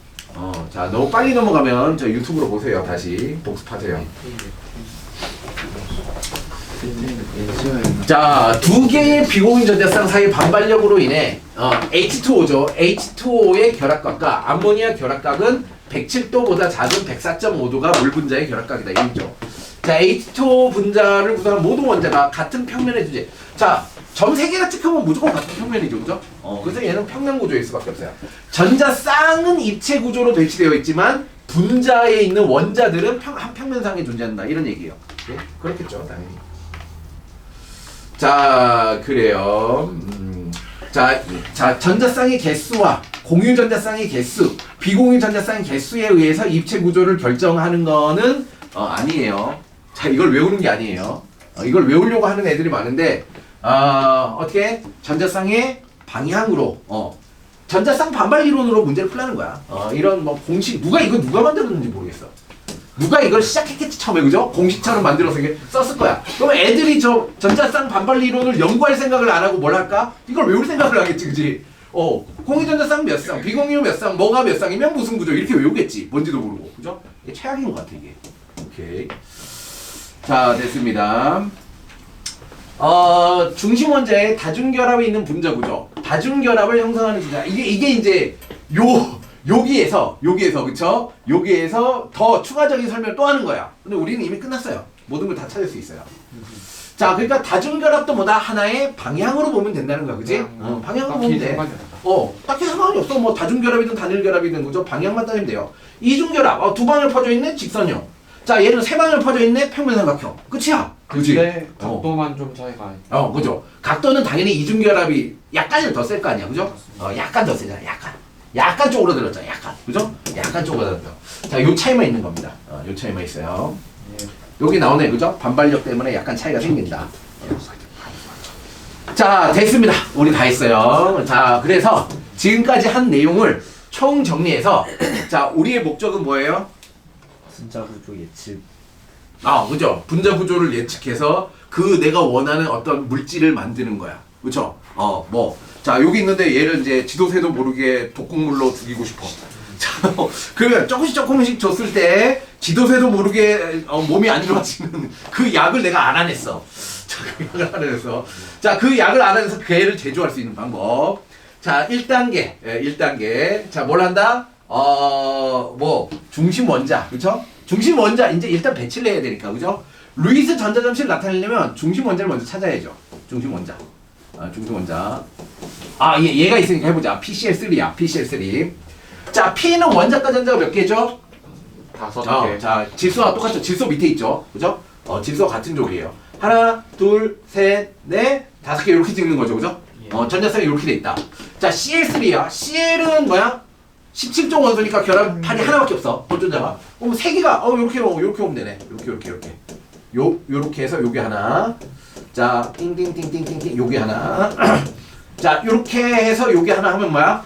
자, 너무 빨리 넘어가면 저 유튜브로 보세요. 다시 복습하세요. 자, 두 개의 비공유 전자쌍 사이 반발력으로 인해 H2O죠. H2O의 결합각과 암모니아 결합각은 107도보다 작은 104.5도가 물 분자의 결합각이다. 이거죠. 자, H2O 분자를 구성한 모든 원자가 같은 평면의 주제. 자, 점 3개가 찍히면 무조건 같은 평면이죠. 그죠? 그래서 얘는 평면 구조일 수밖에 없어요. 전자쌍은 입체 구조로 배치되어 있지만 분자에 있는 원자들은 한 평면상에 존재한다. 이런 얘기예요. 네? 그렇겠죠. 당연히. 자, 그래요. 자, 전자쌍의 개수와 공유 전자쌍의 개수, 비공유 비공유전자쌍 개수에 의해서 입체 구조를 결정하는 거는 아니에요. 자, 이걸 외우는 게 아니에요. 이걸 외우려고 하는 애들이 많은데 어떻게 전자쌍의 방향으로 전자쌍 반발 이론으로 문제를 풀라는 거야. 이런 뭐 공식 누가 만들었는지 모르겠어. 누가 이걸 시작했겠지 처음에, 그죠? 공식처럼 만들어서 이게 썼을 거야. 그럼 애들이 저 전자쌍 반발 이론을 연구할 생각을 안 하고 뭘 할까? 이걸 외울 생각을 하겠지, 그지? 공유전자쌍 몇 쌍, 비공유 몇 쌍, 뭐가 몇 쌍이면 무슨 구조 이렇게 외우겠지. 뭔지도 모르고, 그죠? 이게 최악인 것 같아 이게. 오케이. 자, 됐습니다. 중심 원자에 다중결합이 있는 분자 구조. 다중결합을 형성하는 분자. 이게 이제 여기에서 그쵸? 여기에서 더 추가적인 설명을 또 하는 거야. 근데 우리는 이미 끝났어요. 모든 걸 다 찾을 수 있어요. 자, 그러니까 다중결합도 뭐다 하나의 방향으로 보면 된다는 거야, 그지? 방향으로 보면 돼. 딱히 상관이 없어. 뭐 다중결합이든 단일결합이든 그죠? 방향만 따지면 돼요. 이중결합, 두 방울 퍼져 있는 직선형. 자, 얘는 세 방울 퍼져 있는 평면삼각형. 끝이야. 그지? 근데 각도만 좀 차이가 있다. 그죠? 각도는 당연히 이중결합이 약간은 더 셀 거 아니야, 그죠? 약간 더 세잖아, 약간 쪼그라들었잖아, 약간. 그죠? 약간 쪼그라들었죠. 자, 요 차이만 있는 겁니다. 요 차이만 있어요. 여기 나오네, 그죠? 반발력 때문에 약간 차이가 생긴다. 자, 됐습니다. 우리 다 했어요. 자, 그래서 지금까지 한 내용을 총 정리해서 자, 우리의 목적은 뭐예요? 분자 구조 예측. 그죠? 분자 구조를 예측해서 그 내가 원하는 어떤 물질을 만드는 거야. 그쵸? 자, 여기 있는데 얘를 이제 지도새도 모르게 독극물로 죽이고 싶어. 자, 그러면 조금씩 줬을 때 지도새도 모르게 몸이 안 좋아지는 그 약을 내가 알아냈어. 자, 그 약을 알아냈어. 자, 그 약을 알아내서 그 애를 제조할 수 있는 방법. 자, 1단계. 자, 뭘 한다? 중심 원자. 그쵸? 중심 원자, 이제 일단 배치를 해야 되니까. 그죠? 루이스 전자점식을 나타내려면 중심 원자를 먼저 찾아야죠. 중심 원자. 중심 원자. 얘가 있으니까 해보자. PCl3야. PCl3. 자, P는 원자과 전자가 몇 개죠? 5개. 자, 질소와 똑같죠? 질소 밑에 있죠? 그죠? 질소와 같은 족이에요. 하나, 둘, 셋, 넷, 5개 이렇게 찍는 거죠, 그죠? 전자쌍이 이렇게 돼 있다. 자, CL3야. CL은 뭐야? 17종 원소니까 결합판이 하나밖에 없어. 본전자가. 그럼 3개가, 요렇게 오면 되네. 요렇게. 요렇게 해서 요게 하나. 자, 띵띵띵띵띵띵, 요게 하나. 자, 요렇게 해서 요게 하나 하면 뭐야?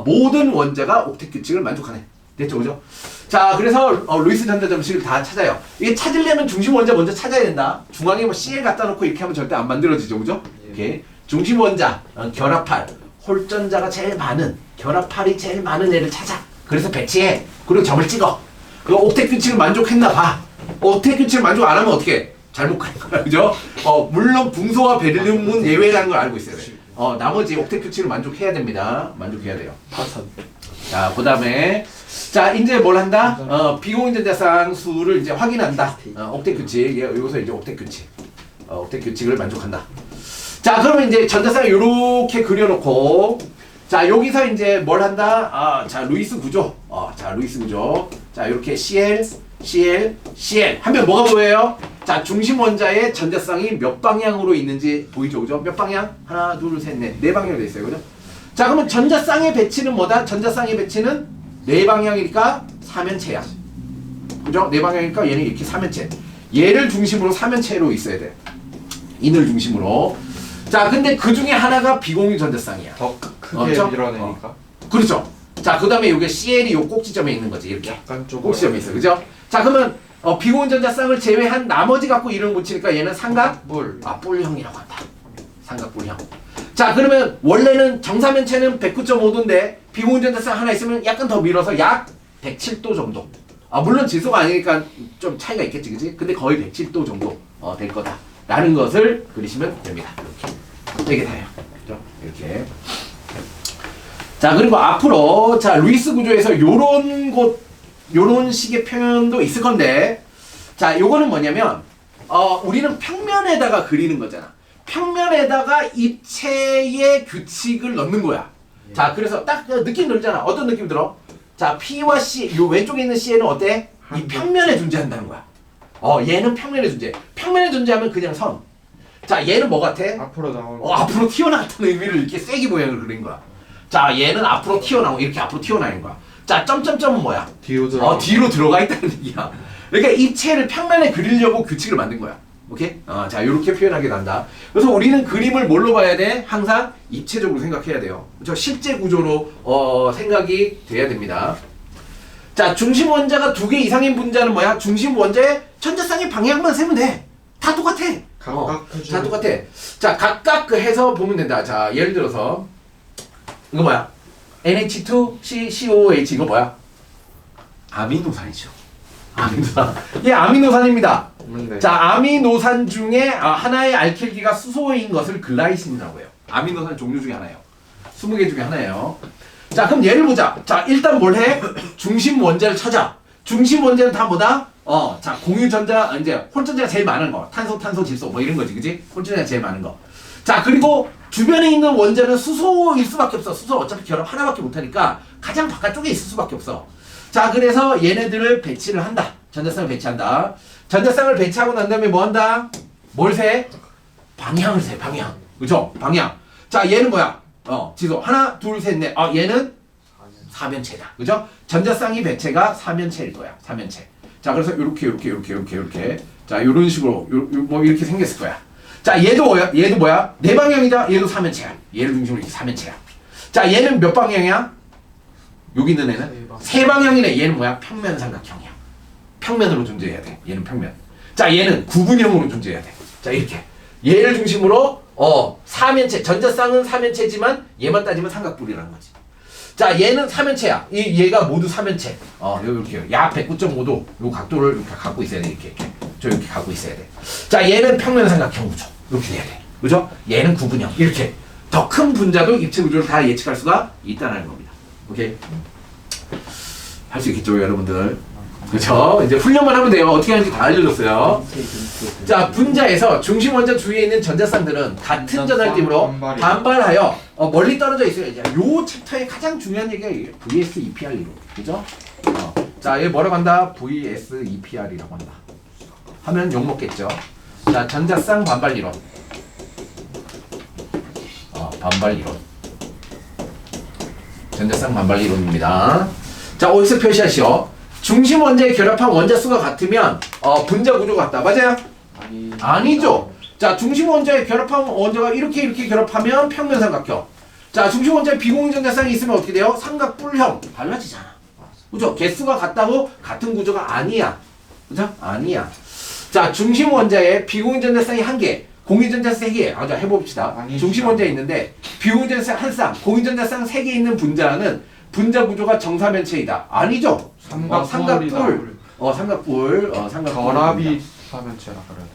모든 원자가 옥텟 규칙을 만족하네. 됐죠, 그죠? 자, 그래서 루이스 전자점식을 다 찾아요. 이게 찾으려면 중심 원자 먼저 찾아야 된다. 중앙에 뭐 CL 갖다 놓고 이렇게 하면 절대 안 만들어지죠, 그죠? 이렇게 중심 원자, 결합할, 홀전자가 제일 많은, 결합할이 제일 많은 애를 찾아. 그래서 배치해. 그리고 점을 찍어. 그 옥텟 규칙을 만족했나 봐. 옥텟 규칙을 만족 안 하면 어떻게? 잘못 가는 거야, 그죠? 물론 붕소와 베릴륨은 예외라는 걸 알고 있어야 돼. 나머지 옥텟 규칙을 만족해야 됩니다. 만족해야 돼요. 자, 그 다음에 자, 이제 뭘 한다? 비공유 전자쌍 수를 이제 확인한다. 옥텟 규칙. 여기서 이제 옥텟 규칙. 옥텟 규칙을 만족한다. 자, 그러면 이제 전자쌍을 요렇게 그려놓고, 자, 여기서 이제 뭘 한다? 자, 루이스 구조. 자, 루이스 구조. 자, 요렇게 CL, CL, CL. 하면 뭐가 보여요? 자, 중심 원자의 전자쌍이 몇 방향으로 있는지 보이죠? 그죠? 몇 방향? 하나, 둘, 셋, 넷. 4방향으로 돼 있어요. 그죠? 자, 그러면 전자쌍의 배치는 뭐다? 전자쌍의 배치는 4방향이니까 3면체야. 그죠? 4방향이니까 얘는 이렇게 3면체. 얘를 중심으로 3면체로 있어야 돼. 인을 중심으로. 자, 근데 그 중에 하나가 비공유 전자쌍이야. 더 크게 그렇죠? 밀어내니까. 그렇죠. 자, 그 다음에 요게 CL이 요 꼭지점에 있는 거지. 이렇게. 약간 조금. 꼭지점에 있어. 그죠? 자, 그러면 비공유 전자쌍을 제외한 나머지 갖고 이름을 붙이니까 얘는 삼각뿔. 뿔형이라고 한다. 삼각뿔형. 자, 그러면 원래는 정사면체는 109.5도인데 비공유 전자쌍 하나 있으면 약간 더 밀어서 약 107도 정도. 물론 질소가 아니니까 좀 차이가 있겠지, 그지? 근데 거의 107도 정도 될 거다. 라는 것을 그리시면 됩니다. 이렇게. 이게 다예요. 그죠? 이렇게. 자, 그리고 앞으로 자, 루이스 구조에서 요런 식의 표현도 있을 건데, 자, 요거는 뭐냐면 우리는 평면에다가 그리는 거잖아. 평면에다가 입체의 규칙을 넣는 거야. 자, 그래서 딱 느낌 들잖아. 어떤 느낌 들어? 자, P와 C, 요 왼쪽에 있는 C는 어때? 이 평면에 존재한다는 거야. 얘는 평면에 존재해. 평면에 존재하면 그냥 선. 자, 얘는 뭐 같아? 앞으로 나오는. 앞으로 튀어나왔다는 의미를 이렇게 세기 모양을 그린 거야. 자, 얘는 앞으로 튀어나오고 이렇게 앞으로 튀어나온 거야. 자, 점점점은 뭐야? 뒤로 들어. 뒤로 들어가 있다는 얘기야. 그러니까 입체를 평면에 그리려고 규칙을 만든 거야. 오케이? 자, 이렇게 표현하게 된다. 그래서 우리는 그림을 뭘로 봐야 돼? 항상 입체적으로 생각해야 돼요. 그렇죠? 실제 구조로 생각이 돼야 됩니다. 자, 중심 원자가 2개 이상인 분자는 뭐야? 중심 원자의 전자쌍의 방향만 세면 돼. 다 똑같아. 각각 다 똑같아. 자, 각각 해서 보면 된다. 자, 예를 들어서 이거 뭐야? NH2COH 이거 뭐야? 아미노산이죠. 아미노산. 얘 아미노산입니다. 네. 자, 아미노산 중에 하나의 알킬기가 수소인 것을 글라이신이라고 해요. 아미노산 종류 중에 하나예요. 20개 중에 하나예요. 자, 그럼 얘를 보자. 자, 일단 뭘 해? 중심 원자를 찾아. 중심 원자는 다 뭐다? 자, 공유 전자, 이제 홀전자가 제일 많은 거. 탄소, 질소, 뭐 이런 거지, 그지? 홀전자가 제일 많은 거. 자, 그리고 주변에 있는 원자는 수소일 수밖에 없어. 수소 어차피 결합 하나밖에 못하니까 가장 바깥쪽에 있을 수밖에 없어. 자, 그래서 얘네들을 배치를 한다. 전자쌍을 배치한다. 전자쌍을 배치하고 난 다음에 뭐 한다? 뭘 세? 방향을 세, 방향. 그죠? 방향. 자, 얘는 뭐야? 지소. 하나, 둘, 셋, 넷. 얘는 4면체다. 그죠? 전자쌍이 배체가 4면체일 거야. 4면체. 자, 그래서 요렇게. 자, 요런 식으로, 뭐 이렇게 생겼을 거야. 자, 얘도 뭐야? 4방향이다. 얘도 4면체야. 얘를 중심으로 이렇게 4면체야. 자, 얘는 몇 방향이야? 여기 있는 애는? 3방향이네. 얘는 뭐야? 평면 삼각형이야. 평면으로 존재해야 돼. 얘는 평면. 자, 얘는 구분형으로 존재해야 돼. 자, 이렇게. 얘를 중심으로 4면체. 전자쌍은 4면체지만 얘만 따지면 삼각뿔이라는 거지. 자, 얘는 4면체야. 얘가 모두 4면체. 이렇게 약 109.5도 요 각도를 이렇게 갖고 있어야 돼. 이렇게. 이렇게 갖고 있어야 돼. 자, 얘는 평면 삼각형 구조. 이렇게 돼야 돼. 그죠? 얘는 구분형. 이렇게. 더 큰 분자도 입체 구조를 다 예측할 수가 있다는 겁니다. 오케이? 할 수 있겠죠, 여러분들? 그렇죠? 이제 훈련만 하면 돼요. 어떻게 하는지 다 알려줬어요. 자, 분자에서 중심 원자 주위에 있는 전자쌍들은 같은 전할림으로 반발하여 멀리 떨어져 있어요. 이제 요 챕터의 가장 중요한 얘기가 이게 VS-EPR 이론. 그죠? 자, 얘 뭐라고 한다? VS-EPR이라고 한다. 하면 욕먹겠죠. 자, 전자쌍 반발 이론. 반발 이론. 전자쌍 반발 이론입니다. 자, 어디서 표시하시오? 중심 원자의 결합한 원자 수가 같으면 분자 구조가 같다. 맞아요? 아니죠. 자, 중심 원자의 결합한 원자가 이렇게 결합하면 평면삼각형. 자, 중심 원자의 비공유전자쌍이 있으면 어떻게 돼요? 삼각뿔형. 달라지잖아. 그죠? 개수가 같다고 같은 구조가 아니야. 그죠? 아니야. 자, 중심 원자의 비공유전자쌍이 1개, 공유전자쌍 3개. 자, 해봅시다. 중심 원자에 있는데 비공유전자쌍 1쌍, 공유전자쌍 3개 있는 분자는 분자 구조가 정사면체이다. 아니죠? 삼각뿔. 삼각뿔. 결합이 사면체라 그래요.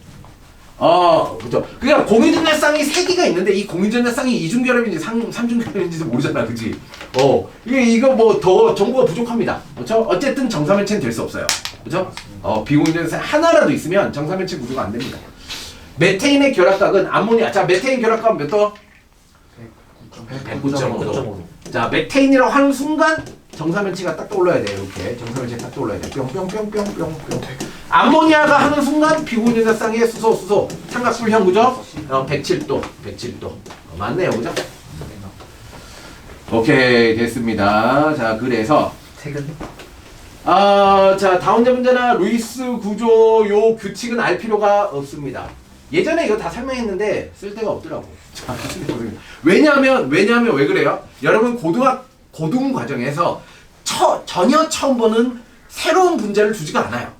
그죠. 그러니까 공유전자쌍이 3개가 있는데 이 공유전자쌍이 이중결합인지 삼중결합인지도 모르잖아, 그지? 이거 뭐 더 정보가 부족합니다. 그렇죠? 어쨌든 정사면체는 될 수 없어요. 그렇죠? 비공유전자쌍 하나라도 있으면 정사면체 구조가 안 됩니다. 메테인의 결합각은 암모니아. 자, 메테인 결합각 몇 도? 109.5도. 자, 메테인이라고 하는 순간 정사면체가 딱 떠올라야 돼요. 이렇게 정사면체가 딱 떠올라야 돼. 뿅뿅뿅뿅뿅뿅. 암모니아가 하는 순간 비공유전자쌍의 수소 삼각뿔형 그죠? 107도. 맞네요, 그죠? 오케이, 됐습니다. 자, 그래서 퇴근. 자, 다운제 문제나 루이스 구조 요 규칙은 알 필요가 없습니다. 예전에 이거 다 설명했는데 쓸데가 없더라고. 자, 왜냐하면 왜 그래요? 여러분 고등 과정에서 전혀 처음 보는 새로운 분자를 주지가 않아요.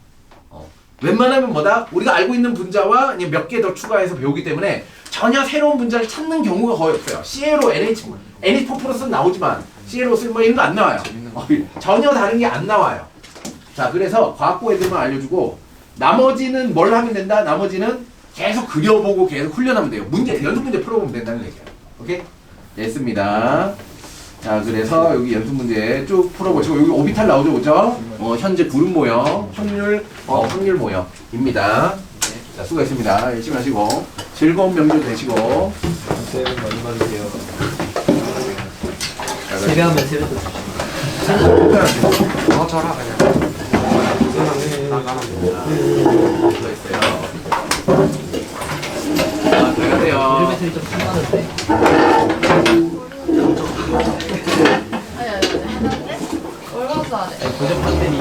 웬만하면 뭐다? 우리가 알고 있는 분자와 몇 개 더 추가해서 배우기 때문에 전혀 새로운 분자를 찾는 경우가 거의 없어요. CLO, NH4+는 나오지만 CLO3 뭐 이런 거 안 나와요. 전혀 다른 게 안 나와요. 자, 그래서 과학고 애들만 알려주고 나머지는 뭘 하면 된다? 나머지는 계속 그려보고 계속 훈련하면 돼요. 연습 문제 풀어보면 된다는 얘기예요. 오케이? 됐습니다. 자, 그래서 여기 연습 문제 쭉 풀어보시고 여기 오비탈 나오죠, 그죠? 현재 구름 모형, 확률 모형입니다. 자, 수고했습니다. 열심히 하시고 즐거운 명절 되시고. 새해 복 많이 받으세요. 세배하면 세배도 주시고. 저라 그냥. 수고했어요. 가야 돼요. 킬로미터이 좀 상하는데. 아니, 해놨는데? 얼마 안 해. 고정 판넬이